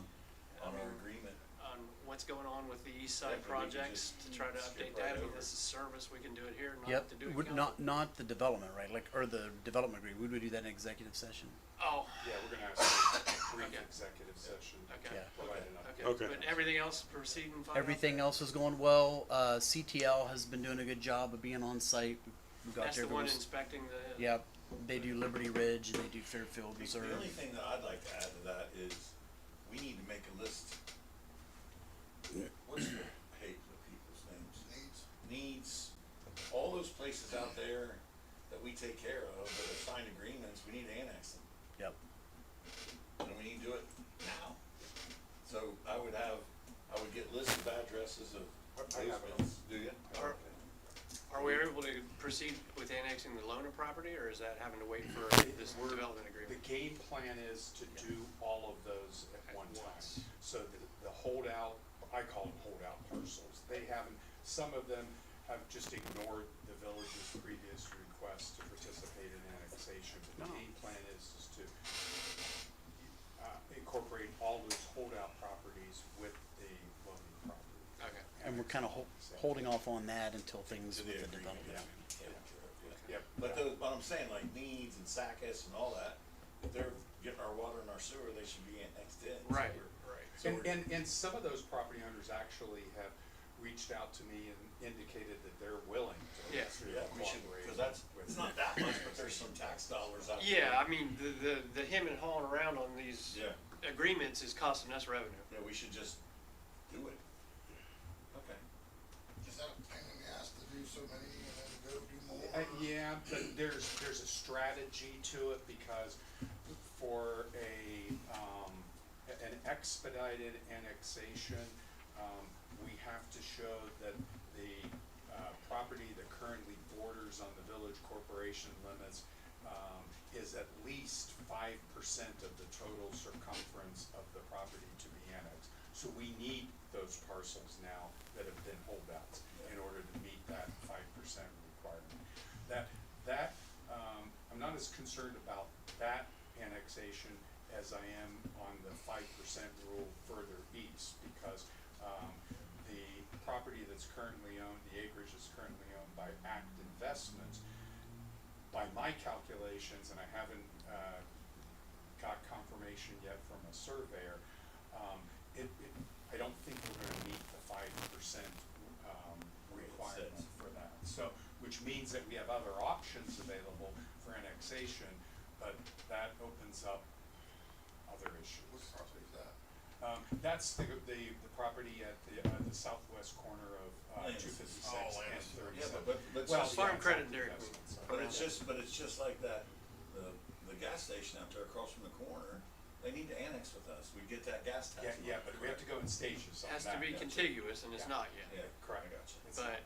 on our agreement. On what's going on with the east Yeah, side but we could projects, just to try to skip update right that, I mean, over this is service, we can do it here, not Yep. have to do it in Would council. not the development, right? Like, or the development agreement. Would we do that in executive session? Oh, yeah, we're gonna have a brief Okay. executive session. okay, Yeah. Provide an update. okay, Okay. but everything else proceeding fine? Everything else is going well. CTL has been doing a good job of being on site. We got That's there. the one inspecting the. Yep. They do Liberty Ridge and they do Fairfield The Reserve. only thing that I'd like to add to that is, we need to make a list. What's the, I hate the people's names. Needs, all those places out there that we take care of, that have signed agreements, we need to annex them. Yep. And we need to do it addresses of I those have it. bills. Do you? Are- Are we able to proceed with annexing the Lona property, or is that having to wait for this We're- development The agreement? game plan is to do all of those at one time. So the holdout, I call them holdout parcels, they haven't, some of them have just ignored the village's previous request to participate in annexation. But the game plan is to incorporate all those holdout properties with the loaning property. Okay. And we're kind of holding off on that until things To with the the agreement. development. Yep. But I'm saying like Needs and Sackus and all that, if they're getting our water and our sewer, they should be annexed in. So Right, we're- right. So we're- And some of those property owners actually have reached out to me and indicated that they're willing to. Yeah. Yeah, we should, cooperate because that's, with- it's not that much, but there's some tax dollars out there. Yeah, I mean, the him and hawing around on these Yeah, agreements is costing us revenue. yeah, we should just do it. Okay. Is that a pain in the ass to do so many and then go do more? Yeah, but there's a strategy to it because for an expedited annexation, we have to show that the property that currently borders on the village corporation limits is at least 5% of the total circumference of the property to be annexed. So we need those parcels now that have been holdouts in order to meet that 5% requirement. I'm not as concerned about that annexation as I am on the 5% rule further east, because the property that's currently owned, the acreage that's currently owned by Act Investments, by my calculations, and I haven't got confirmation yet from a surveyor, I don't think we're gonna meet the 5% requirement for that. So, which means that we have other options available for annexation, but that opens up other issues. What property is that? That's the property at the southwest corner of Landis. 256 Oh, and Landis. 37. Yeah, but Well, just, Farm yeah, Credit and Act Dairy Investments. but it's just like that, the gas station out there across from the corner, they need to annex with us. We get that gas tax. Yeah, but we have to go in stages on that. Has to be gotcha. contiguous, and it's Yeah. not yet. Yeah, Correct. I got you. It's But, not.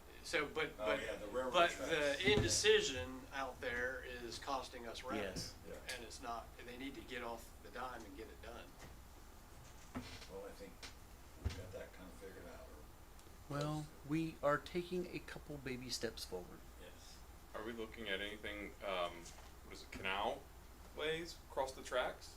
Oh, yeah, the railroad but tracks. the indecision out there is costing us revenue. Yes. Yeah. And it's not, they need to get off the dime and get it done. Well, I think we've got that kind of figured out, or, Well, we are taking a couple baby steps forward. yes. Are we looking at anything, what is it, canal ways across the tracks?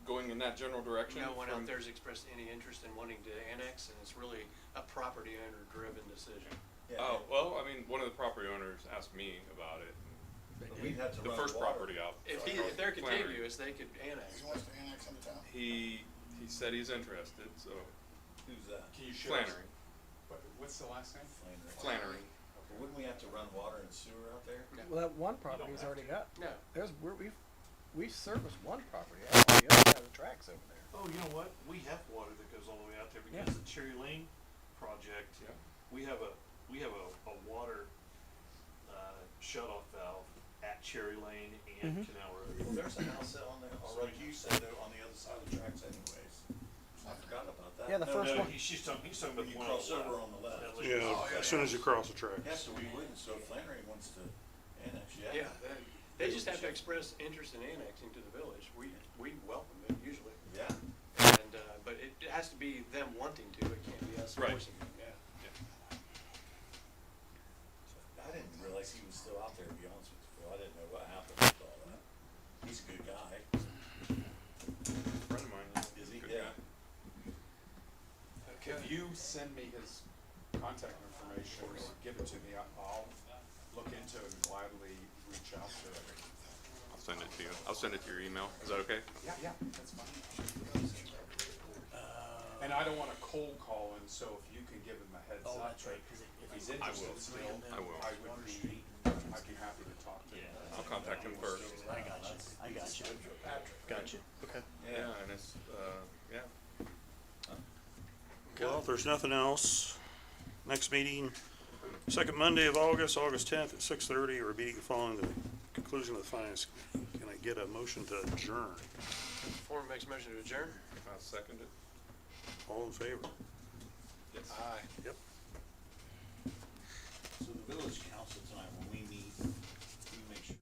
Going in that general direction? No one out from- there's expressed any interest in wanting to annex, and it's really a property owner driven decision. Yeah, Oh, well, I mean, one of the property owners asked me about it. but we'd have to The run first water. property out. If they're Flannery. contiguous, they could annex. He wants to annex into town? He said he's interested, so Who's that? Can you show us? Flannery. What's the last name? Flannery. But wouldn't we have to run water and sewer out there? Well, that one property's already got, No, we service one property, the other side of the tracks over there. Oh, you know what? We have water that goes all the way out there Yeah. because the Cherry Lane project, Yeah. we have a water, shut-off valve at Cherry Lane and Mhm. Canal Well, Road. there's a house on there already, you said they're on the other side of the tracks anyways. I forgot about that. Yeah, the No, first no, one. he's talking about When the you one on cross the over left. on the left. That was- Yeah, as soon as you cross the tracks. Yeah, so we wouldn't, so if Flannery wants to annex, yeah. yeah, they just have to express interest in annexing to the village. We welcome it usually. Yeah, And, but it has to be them wanting to, it can't be us Right. forcing them. I didn't realize he was still out there, to be honest with you, Phil, I didn't know what happened with all that. He's a good guy. Friend of mine. Is he? Good Yeah. guy. If you send me his contact information, or give it to me, I'll look into it and gladly reach out to it. I'll send it to you. I'll send it to your email. Is that okay? Yeah, that's fine. And I don't wanna cold call him, so if you can give him a heads Oh, up, that's right, that 'cause if it- he's I interested will. still, I will. I'd be happy to talk to him. I'll contact him first. I got you. Got you. Okay. Yeah, and it's, yeah. Well, if there's nothing else, next meeting, second Monday of August, August 10th at 6:30, or a meeting following the conclusion of the finance. Can I get a motion to adjourn? Form makes motion to adjourn. I'll second it. All in favor? Yes. Yep. So the village council tonight, when we meet, we make sure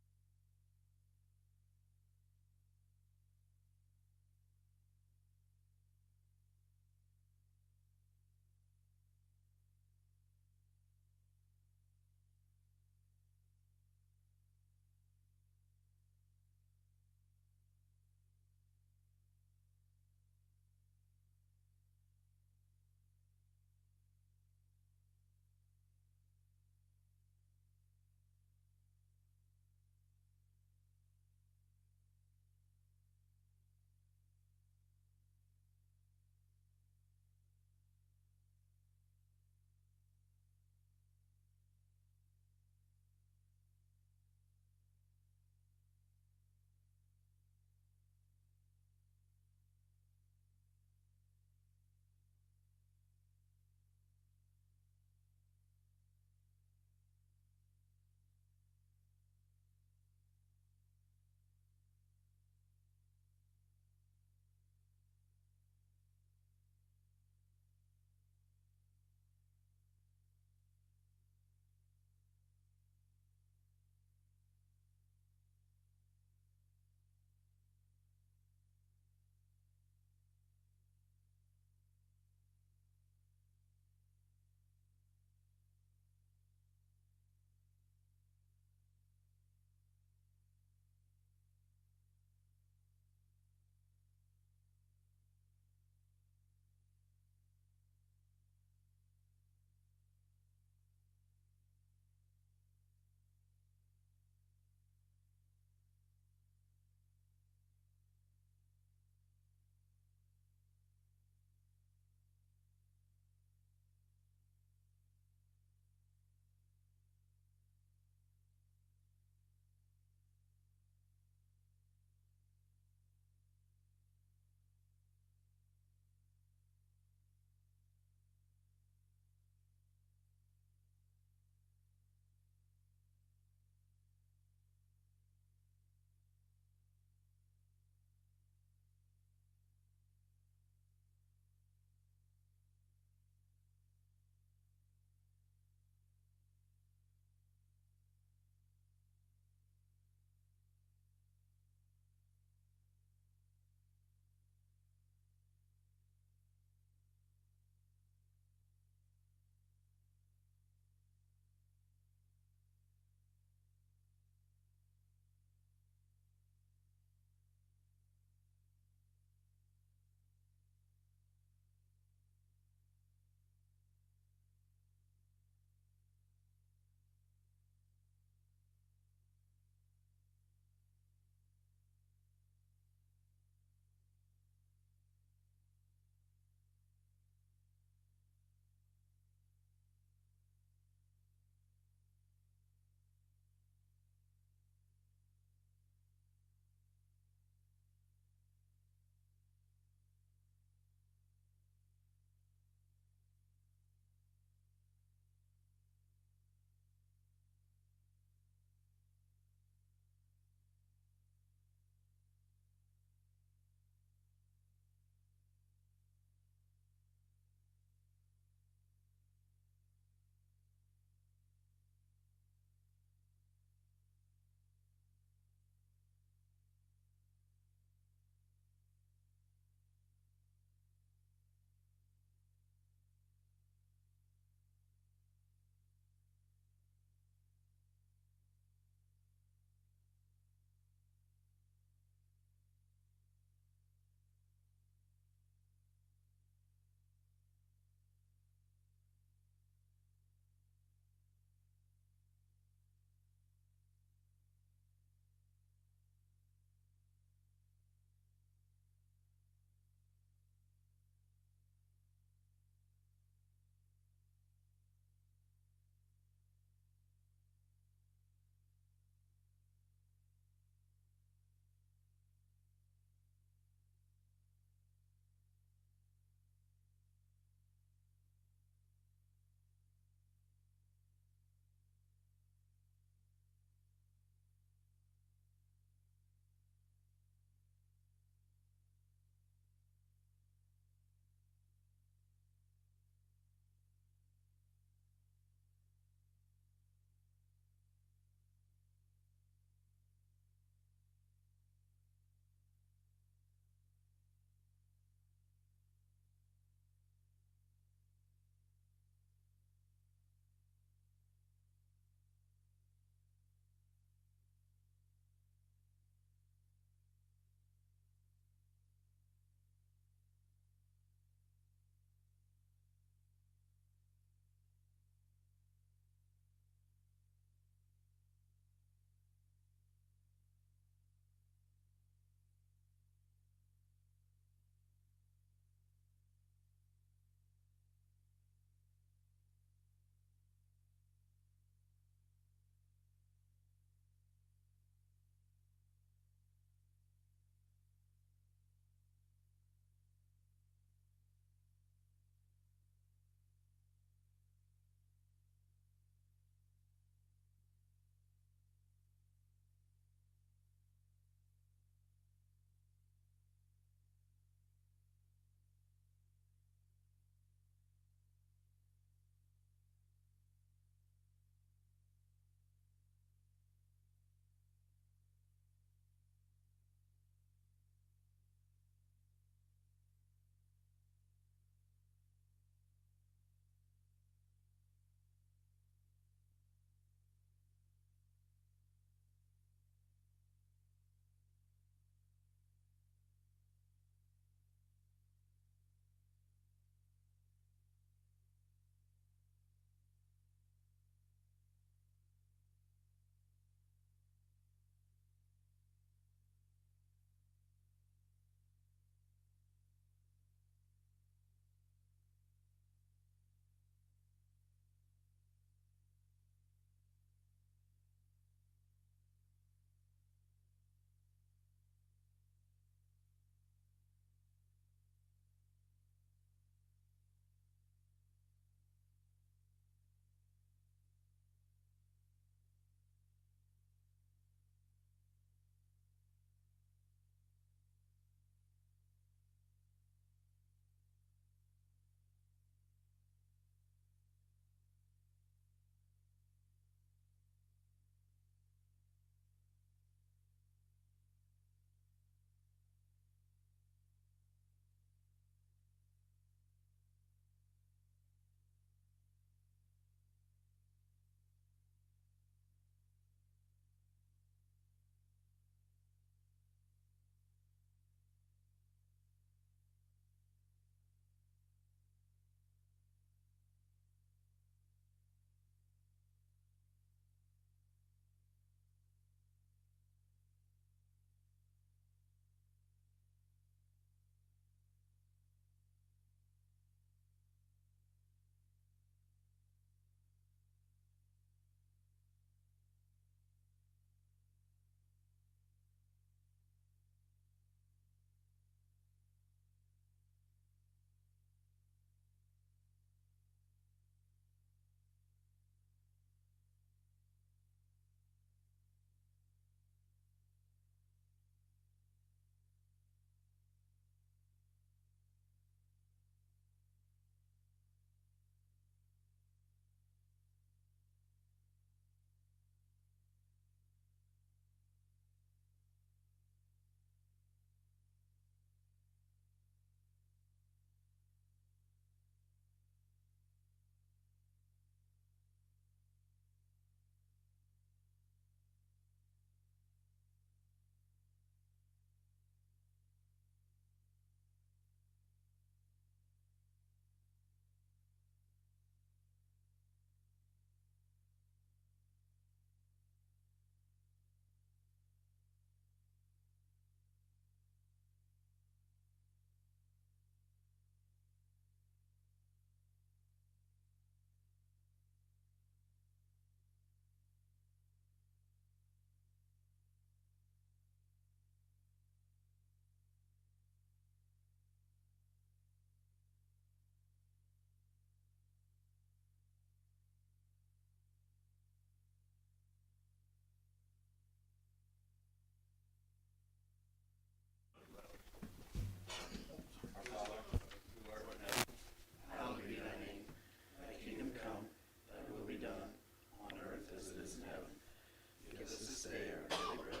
us today our daily bread.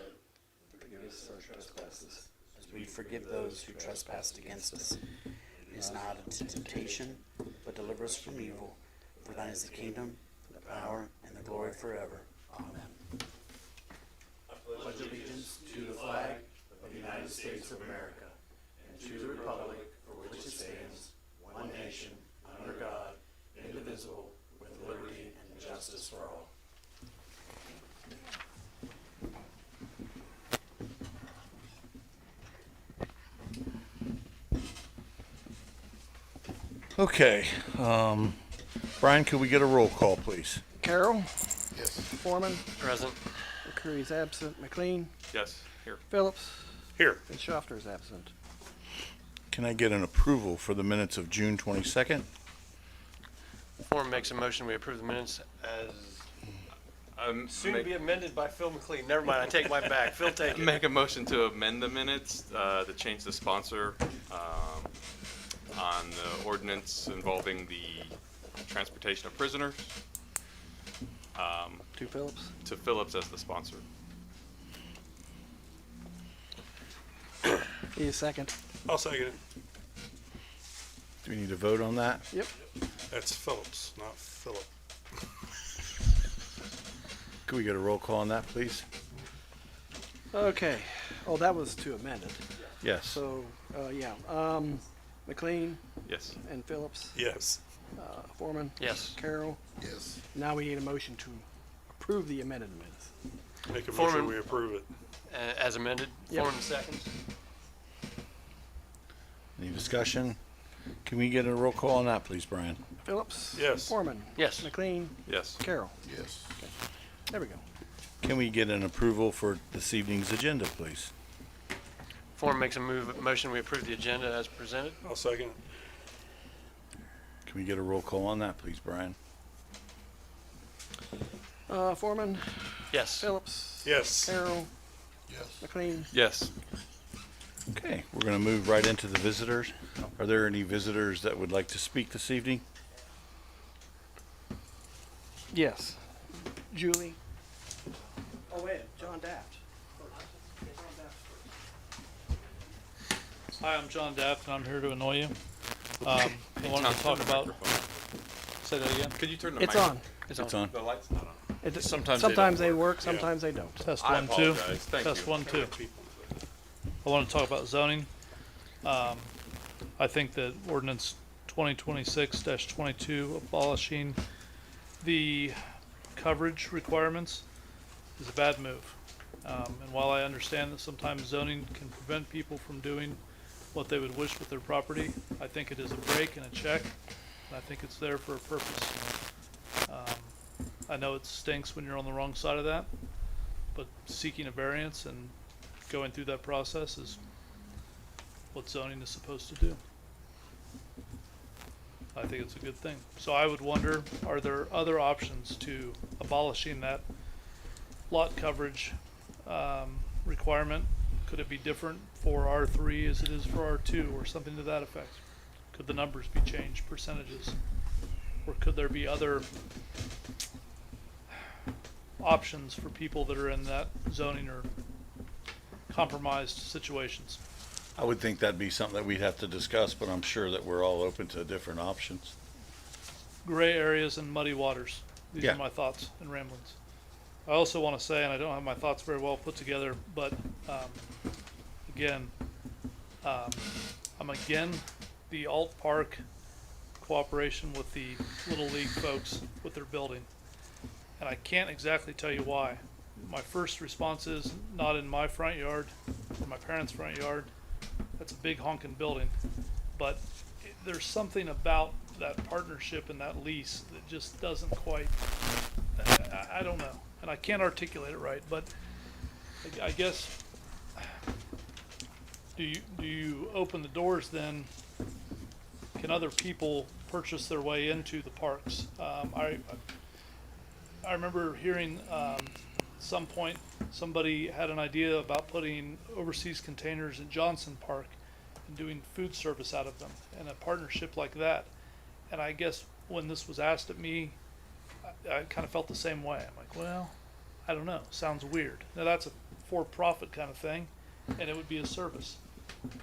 Forgive us our trespasses, as we forgive those who trespass against us. Lead us not into temptation, but deliver us from evil. For thine is the kingdom, the power, and the glory forever. Amen. I pledge allegiance to the flag of the United States of America, and to the republic for which it stands, one nation, under God, indivisible, with liberty and justice for all. Okay, Brian, could we get a roll call, please? Carroll, Yes. Foreman, Present. McCreary's absent, McLean, Yes, here. Phillips, Here. and Schaffner's absent. Can I get an approval for the minutes of June 22nd? Form makes a motion, we approve the minutes as soon to be amended by Phil McLean. Never mind, I take mine back. Phil, take it. Make a motion to amend the minutes, to change the sponsor, on the ordinance involving the transportation of prisoners, To Phillips. to Phillips as the sponsor. Need a second. I'll second it. Do we need to vote on that? Yep. That's Phillips, not Philip. Could we get a roll call on that, please? Okay. Oh, that was to amend it. Yes. So, yeah. McLean Yes. and Phillips, Yes. Foreman. Yes. Carroll. Yes. Now we need a motion to approve the amended minutes. Make a Foreman. motion, we approve it. As amended. Yep. Foreman seconds. Any discussion? Can we get a roll call on that, please, Brian? Phillips. Yes. Foreman. Yes. McLean. Yes. Carroll. Yes. There we go. Can we get an approval for this evening's agenda, please? Form makes a motion, we approve the agenda as presented. I'll second it. Can we get a roll call on that, please, Brian? Foreman. Yes. Phillips. Yes. Carroll. Yes. McLean. Yes. Okay, we're going to move right into the visitors. Are there any visitors that would like to speak this evening? Yes. Julie. Oh, wait. John Daft. Hi, I'm John Daft, and I'm here to annoy you. I wanted to talk about, say that again, Could you turn the It's mic? on. It's on. The light's not on. Sometimes they work, sometimes they don't. test I 1, 2. apologize. Thank Test you. 1, 2. I want to talk about zoning. I think that ordinance 2026-22 abolishing the coverage requirements is a bad move. And while I understand that sometimes zoning can prevent people from doing what they would wish with their property, I think it is a break and a check, and I think it's there for a purpose. I know it stinks when you're on the wrong side of that, but seeking a variance and going through that process is what zoning is supposed to do. I think it's a good thing. So I would wonder, are there other options to abolishing that lot coverage requirement? Could it be different for R3 as it is for R2 or something to that effect? Could the numbers be changed, percentages? Or could there be other options for people that are in that zoning or compromised situations? I would think that'd be something that we'd have to discuss, but I'm sure that we're all open to different options. Gray areas and muddy waters. These Yeah. are my thoughts and ramblings. I also want to say, and I don't have my thoughts very well put together, but again, I'm again the alt park cooperation with the Little League folks with their building. And I can't exactly tell you why. My first response is not in my front yard or my parents' front yard. That's a big honking building. But there's something about that partnership and that lease that just doesn't quite, I don't know. And I can't articulate it right, but I guess, do you open the doors then? Can other people purchase their way into the parks? I remember hearing some point somebody had an idea about putting overseas containers in Johnson Park and doing food service out of them and a partnership like that. And I guess when this was asked at me, I kind of felt the same way. I'm like, well, I don't know, sounds weird. Now, that's a for-profit kind of thing, and it would be a service.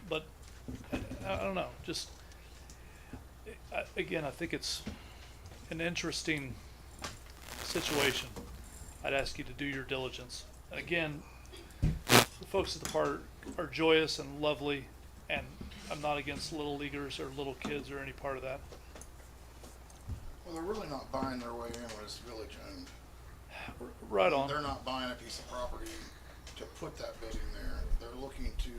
But, I don't know, just, again, I think it's an interesting situation. I'd ask you to do your diligence. And again, the folks at the park are joyous and lovely, and I'm not against little leaguers or little kids or any part of that. Well, they're really not buying their way in when it's village owned. Right on. They're not buying a piece of property to put that building there. They're looking to,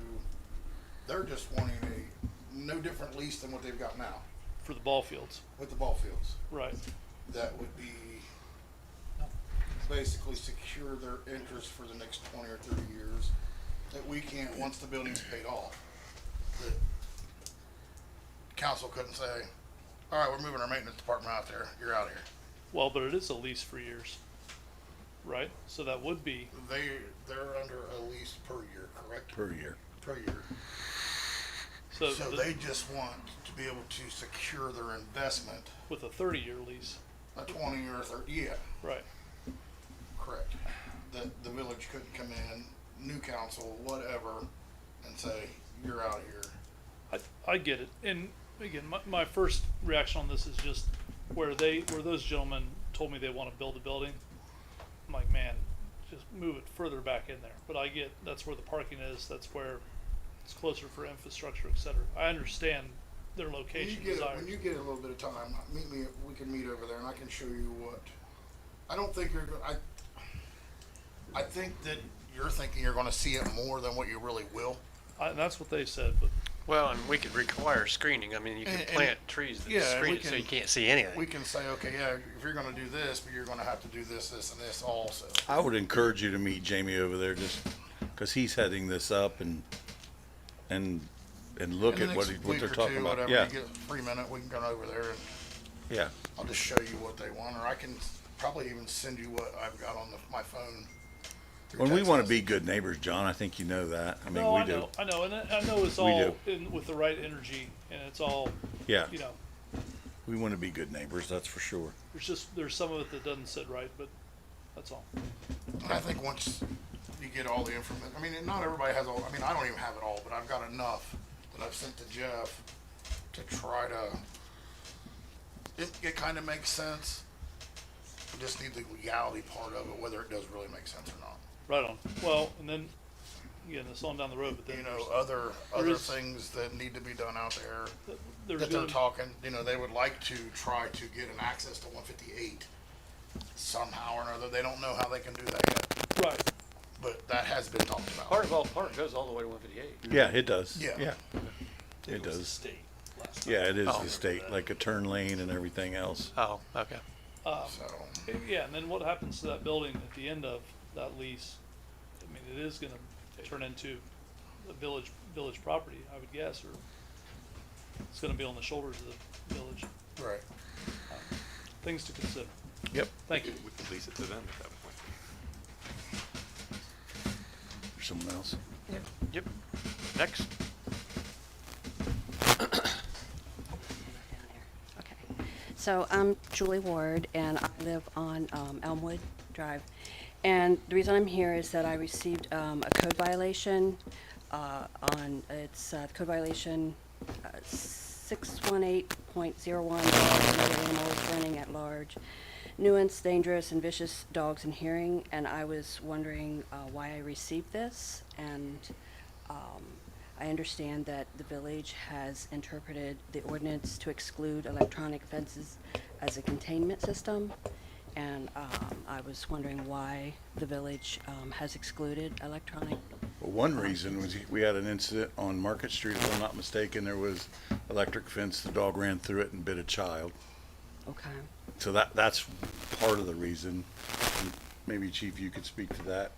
they're just wanting a no different lease than what they've got now For the ball fields. with the ball fields. Right. That would be basically secure their interest for the next 20 or 30 years. That we can't, once the building's paid off, that council couldn't say, all right, we're moving our maintenance department out there, you're out of here. Well, but it is a lease for years. Right? So that would be, They're under a lease per year, correct? Per year. Per year. so So the- they just want to be able to secure their investment, with a 30-year lease. a 20 or 30, yeah, Right. correct. That the village couldn't come in, new council, whatever, and say, you're out of here. I get it. And again, my first reaction on this is just where those gentlemen told me they want to build a building. I'm like, man, just move it further back in there. But I get that's where the parking is. That's where it's closer for infrastructure, et cetera. I understand their location desires. When you get a little bit of time, meet me, we can meet over there and I can show you what, I don't think you're, I think that you're thinking you're gonna see it more than what you really will. And that's what they said, but Well, and we could require screening. I mean, you can And- plant trees that yeah, screen we it so can- you can't see anything. We can say, okay, yeah, if you're gonna do this, but you're gonna have to do this, this, and this also. I would encourage you to meet Jamie over there just because he's heading this up and look In the at what, next what week they're or talking two, about. whatever, Yeah, you get a free minute, we can go over there and yeah. I'll just show you what they want, or I can probably even send you what I've got on my phone. through When we text want to be message. good neighbors, John, I think you know that. I mean, no, we I do. know, and I know it's We all do. in with the right energy, and it's all, Yeah, you know, we want to be good neighbors, that's for sure. there's some of it that doesn't sit right, but that's all. And I think once you get all the information, I mean, and not everybody has all, I mean, I don't even have it all, but I've got enough that I've sent to Jeff to try to, it kind of makes sense. We just need the legality part of it, whether it does really make sense or not. Right on. Well, and then again, it's on down the road, but then You know, there's- other is- things that need to be done out there, there's that they're gonna- talking, you know, they would like to try to get an access to 158 somehow or another. They don't know how they can do that yet, right. but that has been talked about. Part of all park goes all the way to 158. Yeah, it does. Yeah. Yeah, it was the does. state last time. Yeah, it is Oh. the state, like a turn lane and everything else. Oh, okay. So, Yeah, and then what happens to that building at the end of that lease? I mean, it is gonna turn into a village property, I would guess, or it's gonna be on the shoulders of the village. right. Things to consider. Yep. Thank you. We could lease it to them at that point. There's someone else. Yep. Next. Okay. So I'm Julie Ward, and I live on Elmwood Drive. And the reason I'm here is that I received a code violation code violation 618.01, animals running at large, nuisance, dangerous, and vicious dogs in hearing. And I was wondering why I received this. And I understand that the village has interpreted the ordinance to exclude electronic fences as a containment system. And I was wondering why the village has excluded electronic. Well, one reason was we had an incident on Market Street, if I'm not mistaken. There was electric fence, the dog ran through it and bit a child. Okay. So that's part of the reason. Maybe Chief, you could speak to that.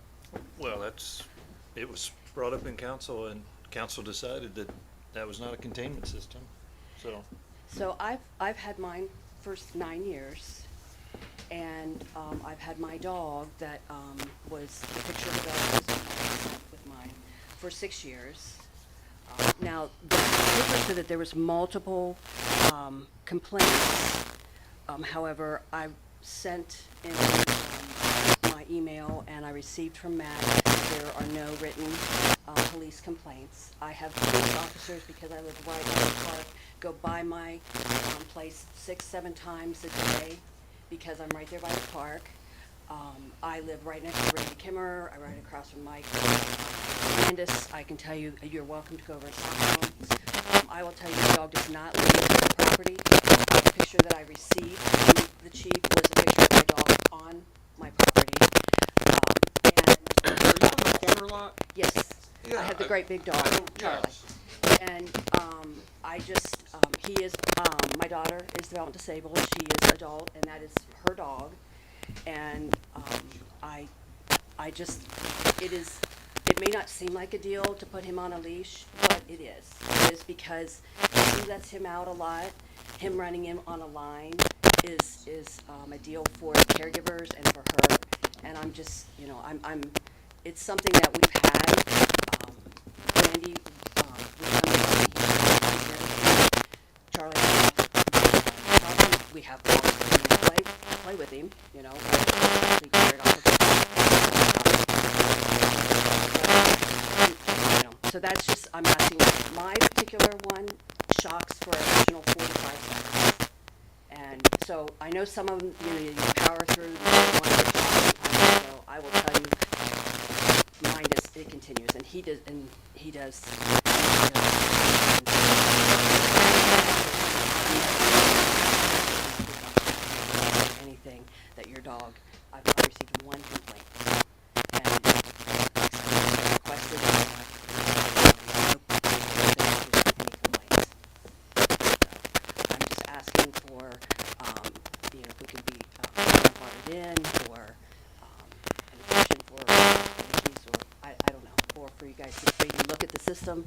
Well, it was brought up in council and council decided that that was not a containment system, so. So I've had mine for 9 years, and I've had my dog that was the picture of the dog was with mine for 6 years. Now the paper said that there was multiple complaints. However, I sent in my email and received from Matt, there are no written police complaints. I have police officers, because I live right near the park, go by my place 6-7 times a day, because I'm right there by the park. I live right next to Randy Kimmer, I'm right across from Mike Landis. I can tell you, you're welcome to go over and talk to him. I will tell you, the dog does not live on the property. The picture that I received from the chief was a picture of my dog on my property. Are you on the corner lot? Yes, I Yeah, have the I- great big dog, Charlie. Yes. And, I just, he is, my daughter is development disabled, she is adult, and that is her dog. And, I just, it may not seem like a deal to put him on a leash, but it is. It is because he lets him out a lot. Him running him on a line is a deal for the caregivers and for her. And I'm just, it's something that we've had. Randy, Charlie, we have play with him, we clear it off so that's just, I'm asking, my particular one shocks for an additional 45 seconds. And so I know some of them, you power through the one shock, so I will tell you, mine is, it continues, and he does. Anything that your dog, I've received one complaint, and requested any complaints. I'm just asking for, if we can be grandfathered in, or an addition for penalties, or I don't know, or for you guys to maybe look at the system.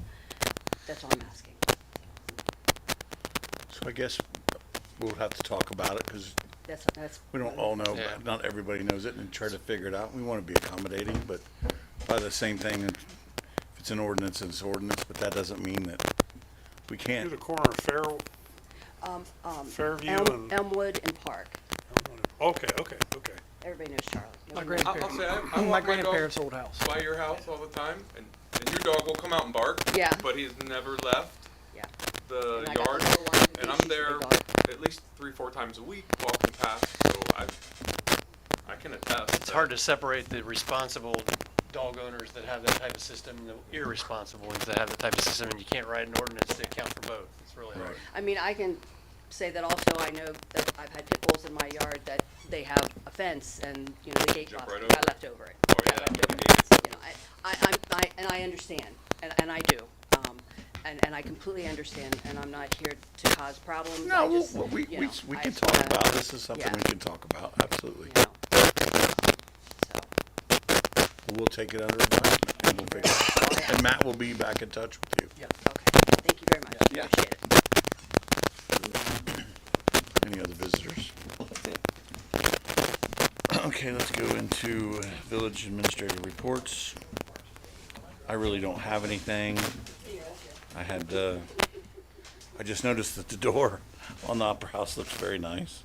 That's all I'm asking. So I guess we'll have to talk about it, because That's. we don't all know, Yeah. but not everybody knows it, and try to figure it out. We want to be accommodating, but by the same thing, if it's an ordinance, it's an ordinance, but that doesn't mean that we To can't. the corner of Fairview and. Elmwood and Park. Okay. Everybody knows Charlie. My Nobody knows- grandparents, I'll say, I my walk my dog grandparents' old house. by your house all the time, and your dog will come out and bark. Yeah. But he's never left Yeah. the And I got yard, a little one, and I'm she's a there big dog. at least 3-4 times a week walking past, so I can attest. It's hard to separate the responsible dog owners that have that type of system and the irresponsible ones that have that type of system, and you can't write an ordinance to account for both. It's really hard. I mean, I can say that also, I know that I've had pit bulls in my yard that they have a fence and, the gate Jump lock, right I over it. left over it. Oh, I yeah, left the over it. gates. And I understand, and I do. And I completely understand, and I'm not here to cause problems. I No, just, we you know, we I can just talk wanna- about, this is something yeah. we can talk about, absolutely. you know. So, We'll take it under advisement, and we'll figure it out. And Matt will be back in touch with you. okay, thank you very much, Yeah. appreciate it. Any other visitors? Okay, let's go into village administrator reports. I really don't have anything. I just noticed that the door on the Opera House looks very nice.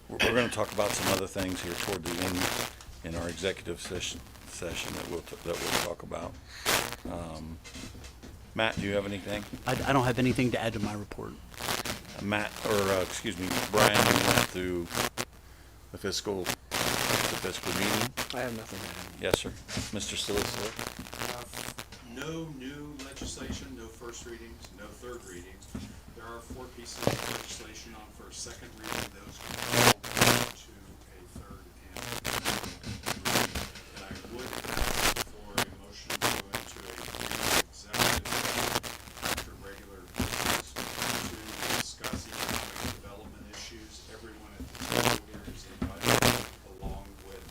We're gonna talk about some other things here toward the end in our executive session that we'll talk about. Matt, do you have anything? I don't have anything to add to my report. Brian, we went through the fiscal meeting. I have nothing to add. Yes, sir. Mr. Solicitor? No new legislation, no first readings, no third readings. There are 4 pieces of legislation on first, second reading. Those can all go to a third and final reading. And I would ask for a motion to go into a brief executive after regular business to discuss economic development issues. Everyone at the table here is invited, along with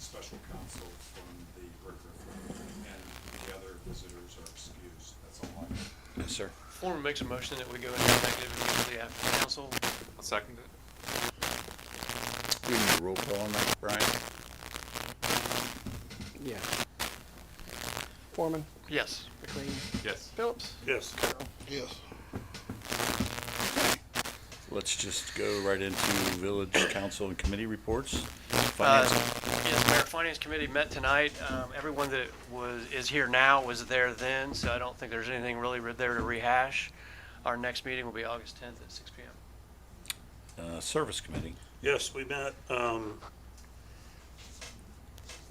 special counsel from the Bricker firm, and the other visitors are excused. That's all I have. Yes, sir. Foreman makes a motion that we go into executive immediately after council. I'll second it. We need a roll call on that, Brian? Yeah. Foreman, Yes. McLean, Yes. Phillips. Yes. Yes. let's just go right into village council and committee reports. Finance, Yes, Mayor, Finance Committee met tonight. Everyone that is here now was there then, so I don't think there's anything really there to rehash. Our next meeting will be August 10th at 6 p.m. service committee. Yes, we met.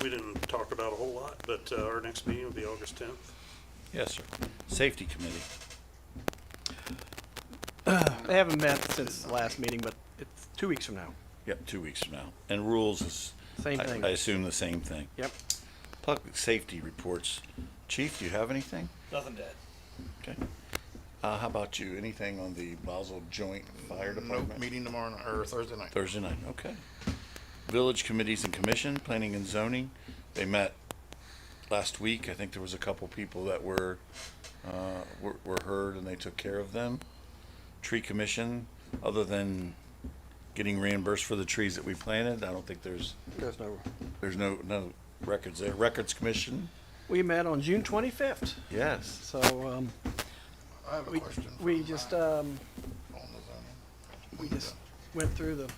We didn't talk about a whole lot, but our next meeting will be August 10th. Yes, sir. Safety committee. They haven't met since the last meeting, but it's 2 weeks from now. Yep, 2 weeks from now. And rules is. Same thing. I assume the same thing. Yep. Public safety reports. Chief, do you have anything? Nothing dead. Okay. How about you? Anything on the Basel Joint Fire Nope, Department? meeting tomorrow night, or Thursday night. Thursday night, okay. Village committees and commission, planning and zoning. They met last week. I think there was a couple people that were heard and they took care of them. Tree commission, other than getting reimbursed for the trees that we planted, I don't think there's no records there. Records commission, We met on June 25th, yes. so I have a question. we for just Matt on the zoning. we just went through the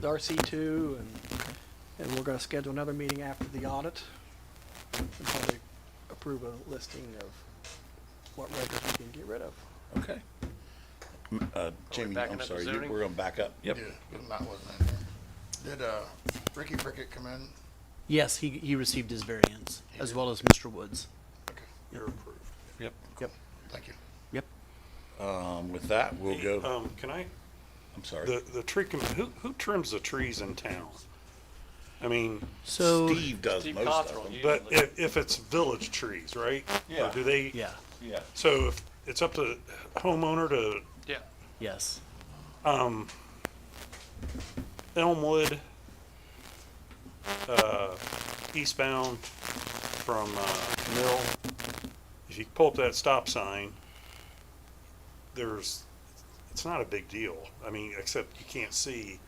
RC2 and we're going to schedule another meeting after the audit and probably approve a listing of what records we can get rid of. Okay. Jamie, backing I'm up the sorry, zoning? we're gonna back up. Yep. Yeah, but Matt wasn't in there. Did, Ricky Prickett come in? Yes, he received his variance, as well as Mr. Woods. Okay, You're approved. Yep. thank you. Yep. With that, we'll go, Can I, I'm sorry. the tree, who trims the trees in town? I mean, So, Steve does Steve most Cottrell, of them. but if it's village trees, right? Yeah. Or do they? yeah, Yeah. So if it's up to homeowner to, Yeah. yes. Elmwood, eastbound from, Mill, if you pull up that stop sign, it's not a big deal. I mean, except you can't see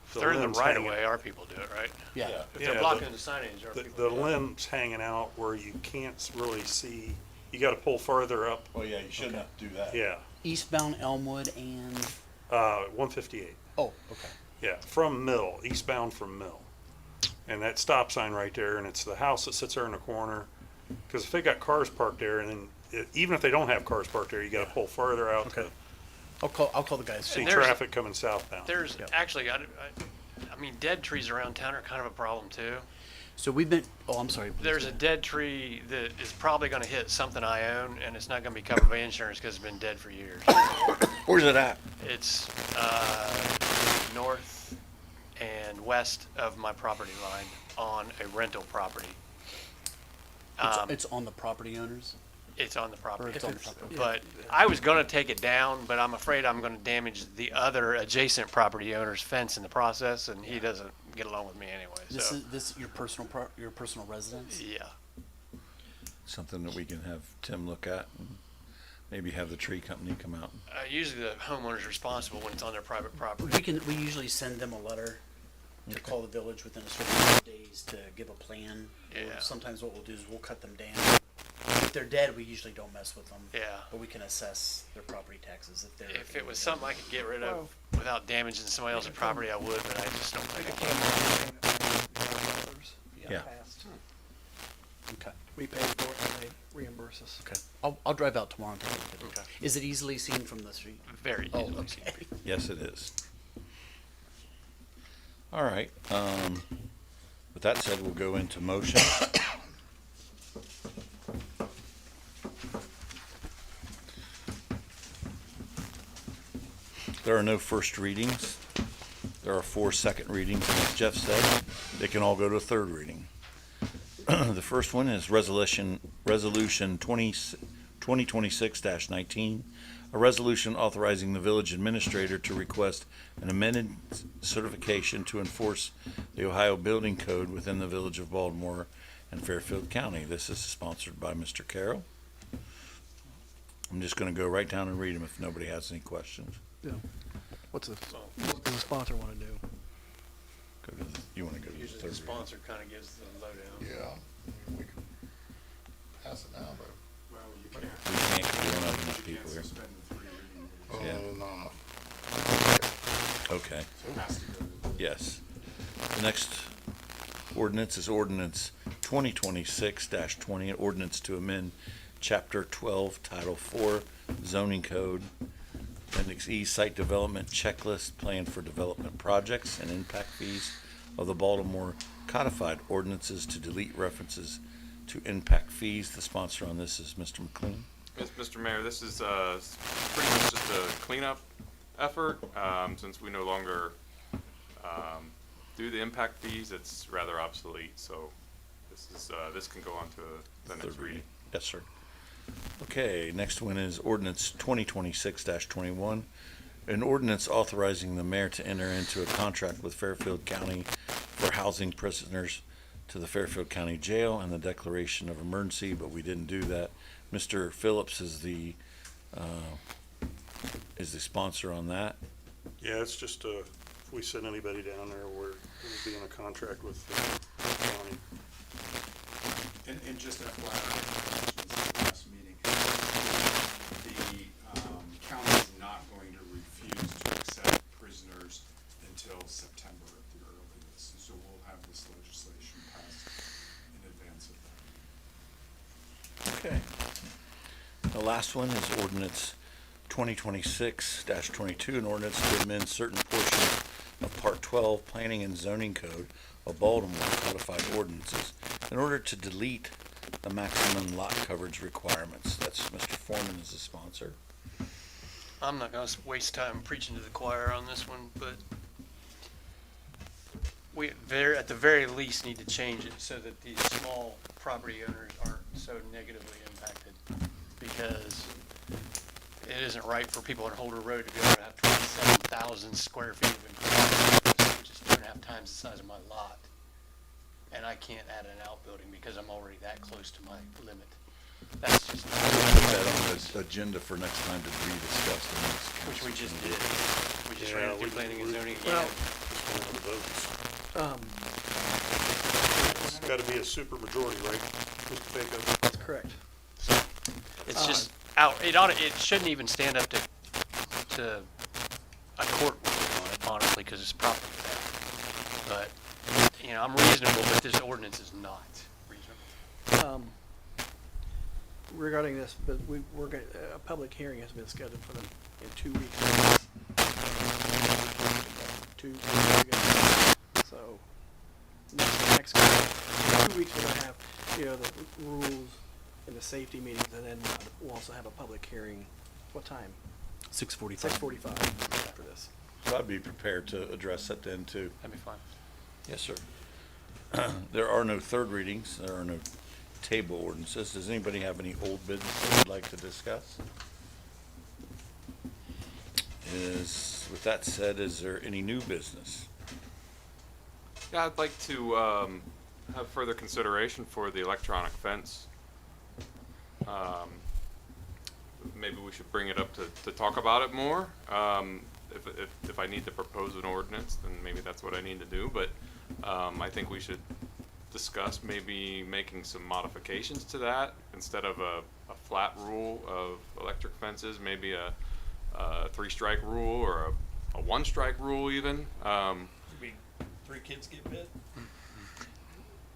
If the they're in the limbs right of hanging. way, our people do it, right? Yeah. If Yeah, they're blocking the signage, our The people do it. limbs hanging out where you can't really see, you gotta pull farther up, Oh, yeah, you shouldn't have to do that. yeah, Eastbound Elmwood and, 158. oh, okay. Yeah, from Mill, eastbound from Mill. And that stop sign right there, and it's the house that sits there in the corner. Because if they got cars parked there, and then, even if they don't have cars parked there, you gotta pull farther out to Okay. I'll call the guys. see And there's- traffic coming southbound. There's actually, I mean, dead trees around town are kind of a problem too. So we've been, oh, I'm sorry. please There's go a ahead. dead tree that is probably gonna hit something I own, and it's not gonna be covered by insurance because it's been dead for years. Where's it at? It's, north and west of my property line on a rental property. It's on the property owners? It's on the property. it's on the property. But I was gonna take it down, but I'm afraid I'm gonna damage the other adjacent property owner's fence in the process, and he doesn't get along with me anyway, This so, is, this, your personal residence? yeah. Something that we can have Tim look at and maybe have the tree company come out. Usually the homeowner's responsible when it's on their private property. We usually send them a letter to call the village within a certain number of days to give a plan. Or Yeah. sometimes what we'll do is we'll cut them down. If they're dead, we usually don't mess with them. Yeah. But we can assess their property taxes if they're. If it was something I could get rid of without damaging somebody else's property, I would, but I just don't think I can. Yeah. Passed. Okay. We paid for it and they reimburse us. Okay. I'll drive out tomorrow and take a look at it. Okay. Is it easily seen from the street? Very Oh, easily seen. okay. Yes, it is. All right, with that said, we'll go into motion. There are no first readings. There are 4 second readings, and as Jeff said, they can all go to a third reading. The first one is resolution 2026-19, a resolution authorizing the village administrator to request an amended certification to enforce the Ohio Building Code within the village of Baltimore and Fairfield County. This is sponsored by Mr. Carroll. I'm just gonna go right down and read them if nobody has any questions. Yeah. What does the sponsor want to do? You wanna go to the Usually third the reading? sponsor kind of gives the lowdown. Yeah, we can pass it now, but, Well, you We can't, 'cause we don't have enough people here. suspend the 3 reading. oh, Yeah. not enough Okay, So it has to go to the. yes. The next ordinance is ordinance 2026-20, an ordinance to amend Chapter 12, Title 4, Zoning Code, Appendix E, Site Development Checklist, Plan for Development Projects and Impact Fees of the Baltimore Codified Ordinances to delete references to impact fees. The sponsor on this is Mr. McLean. Yes, Mr. Mayor, this is pretty much just a cleanup effort. Since we no longer do the impact fees, it's rather obsolete. So this can go on to the next Third reading. Yes, sir. Okay, next one is ordinance 2026-21, an ordinance authorizing the mayor to enter into a contract with Fairfield County for housing prisoners to the Fairfield County Jail and the declaration of emergency, but we didn't do that. Mr. Phillips is the sponsor on that. Yeah, it's just, if we send anybody down there, we'll be in a contract with the county. And just FYI, I mentioned this at the last meeting, the county is not going to refuse to accept prisoners until September at the earliest. So we'll have this legislation passed in advance of that. Okay. The last one is ordinance 2026-22, an ordinance to amend certain portions of Part 12 Planning and Zoning Code of Baltimore Codified Ordinances in order to delete the maximum lot coverage requirements. That's Mr. Foreman is the sponsor. I'm not gonna waste time preaching to the choir on this one, but we at the very least need to change it so that these small property owners aren't so negatively impacted, because it isn't right for people on Holder Road to be able to have 27,000 square feet of improvement, which is 2.5 times the size of my lot. And I can't add an outbuilding because I'm already that close to my limit. That's just not Put that on the agenda for next time to be discussed. in this which we council just meeting. did. We just ran it through planning and zoning again. Well, Just one of the votes. It's It's gotta be a super majority, right, Mr. Faco? That's correct. It's just out. It shouldn't even stand up to a court ruling on it, honestly, because it's property theft. But I'm reasonable, but this ordinance is not reasonable. Regarding this, but we're going, a public hearing has been scheduled for them in 2 weeks. 2 weeks ago. So, next 2 weeks we're gonna have, the rules and the safety meetings, and then we'll also have a public hearing. What time? 6:45. 6:45 after this. So I'd be prepared to address that then too. That'd be fine. Yes, sir. There are no third readings. There are no table ordinances. Does anybody have any old business they'd like to discuss? With that said, is there any new business? Yeah, I'd like to have further consideration for the electronic fence. Maybe we should bring it up to talk about it more. If I need to propose an ordinance, then maybe that's what I need to do. But I think we should discuss maybe making some modifications to that instead of a flat rule of electric fences, maybe a 3-strike rule or a 1-strike rule even. 3 kids get bit?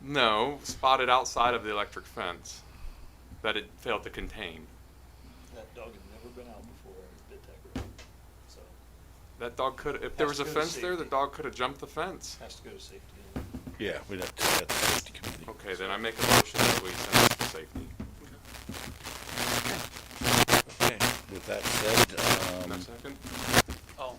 No, spotted outside of the electric fence that it failed to contain. That dog had never been out before and it bit that girl. So, That dog could, if there was a Has to go to fence there, the safety. dog could have jumped the fence. has to go to safety. Yeah, we'd have to take that to the safety committee. Okay, then I make a motion that we send it to safety. Okay, with that said, No second?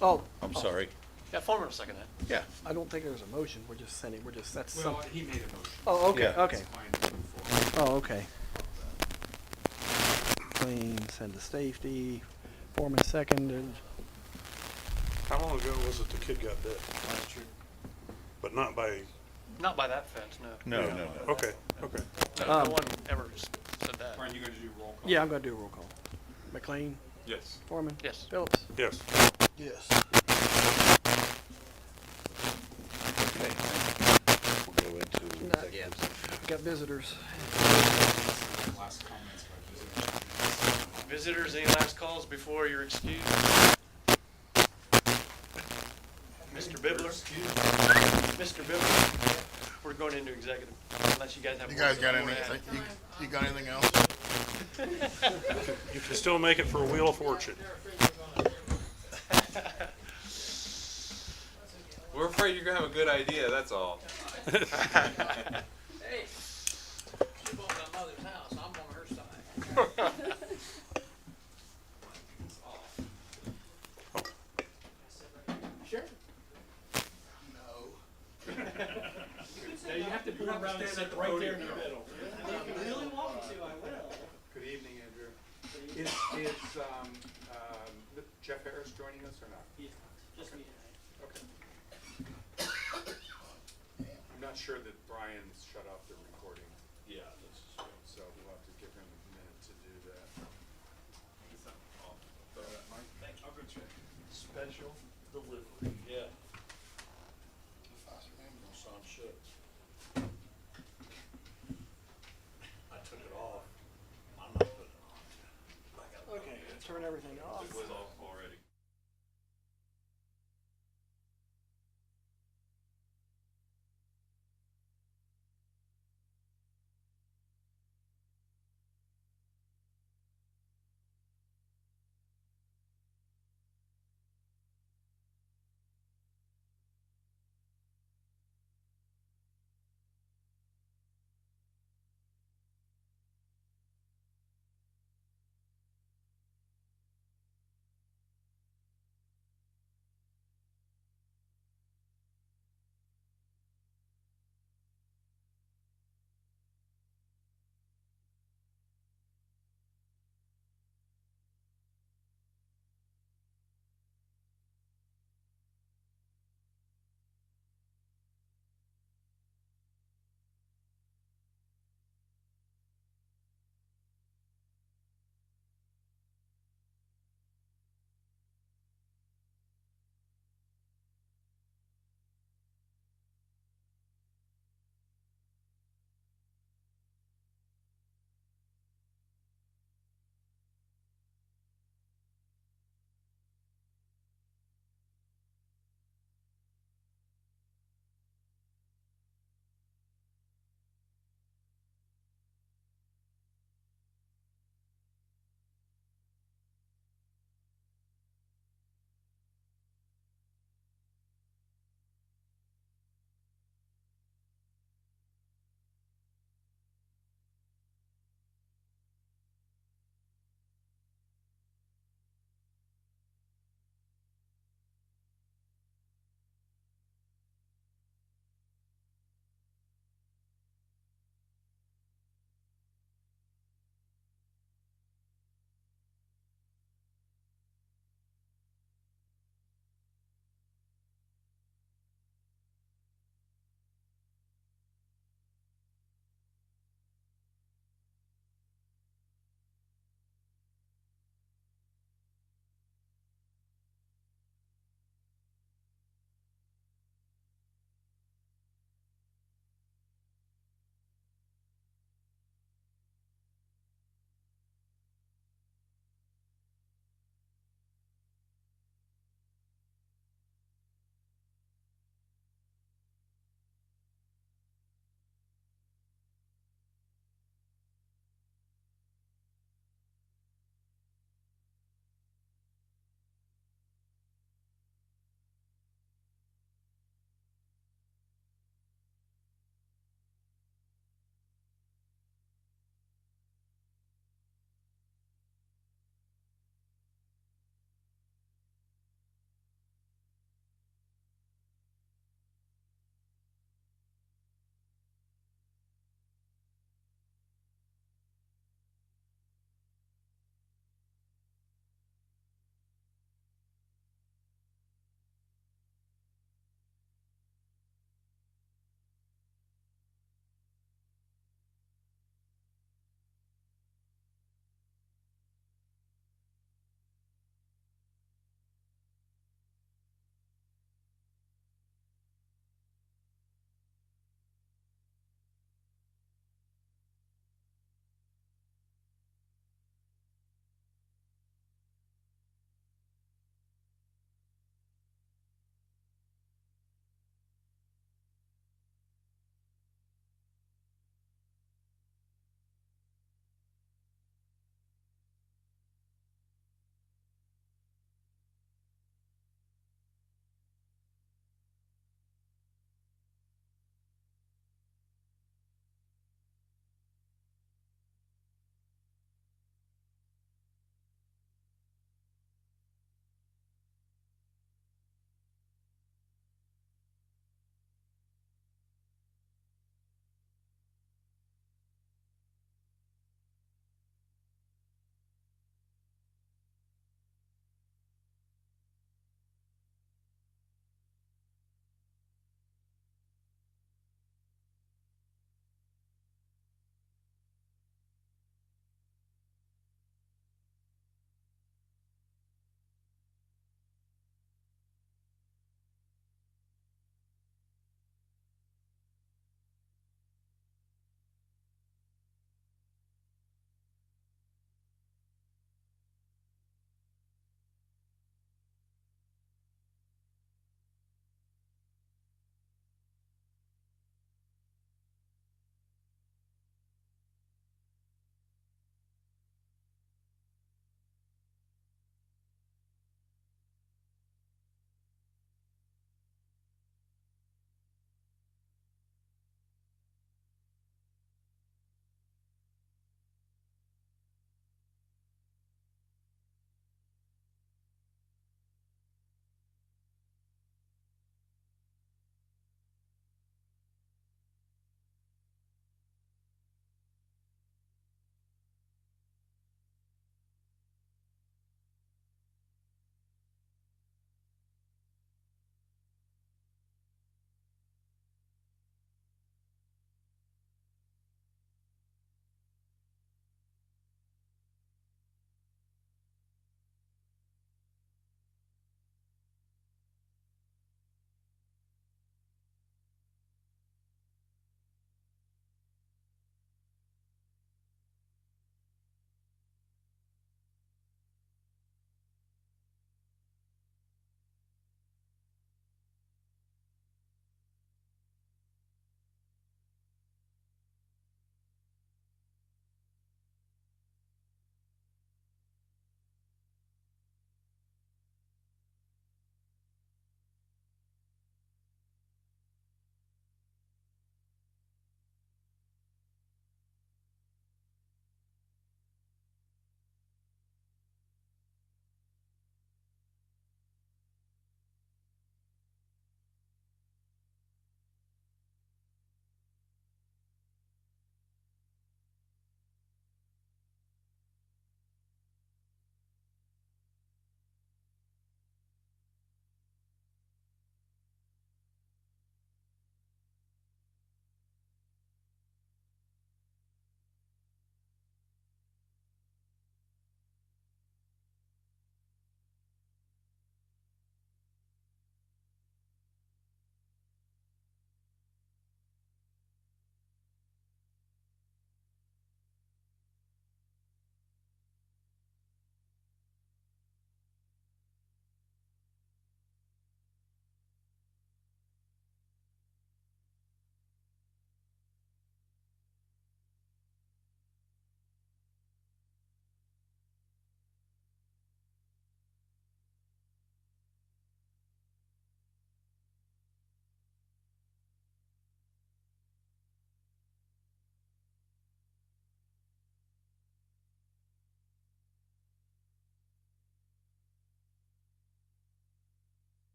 Oh, I'm sorry. Yeah, Foreman will second that. Yeah, I don't think there's a motion. We're just sending, that's Well, something. he made a motion. Oh, okay, Yeah. okay. It's fine to move forward. Oh, okay. Clean, send to safety. Foreman seconded. How long ago was it the kid got bit? Last year. But not by, Not by that fence, no. no, no. okay. No one ever said that. Brian, you gonna do roll call? Yeah, I'm gonna do a roll call. McLean, Yes. Foreman. Yes. Phillips. Yes. Yes. Okay. We'll go into Not yet. We got visitors. Last comments by visitors. Visitors, any last calls before you're excused? Mr. Bibler? Mr. Bibler? We're going into executive, unless you guys have. You more- guys got more to anything, add. you got anything else? You can still make it for a Wheel of Fortune. We're afraid you're gonna have a good idea, that's all. Hey, she bought my mother's house, I'm on her side. Sure. Now you have to move around and sit right there in the middle. If you really want me to, I will. Good evening, Andrew. Is Jeff Harris joining us or not? Just me tonight. Okay. I'm not sure that Brian's shut off the recording. Yeah, this is good. So we'll have to give him a minute to do that. Special delivery. Yeah. Faster name gonna sound shit. I took it off. I'm not putting it on. Okay, turn everything off. It was off already.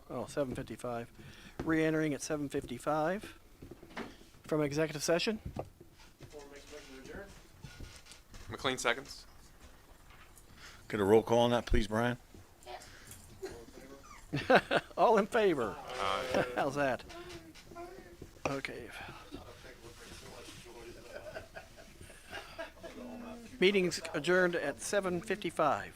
Oh, 7:55. Re-entering at 7:55 from executive session. Before we make a motion to adjourn? McLean seconds. Get a roll call on that, please, Brian? All in favor? Uh, How's that? Okay. Meeting's adjourned at 7:55.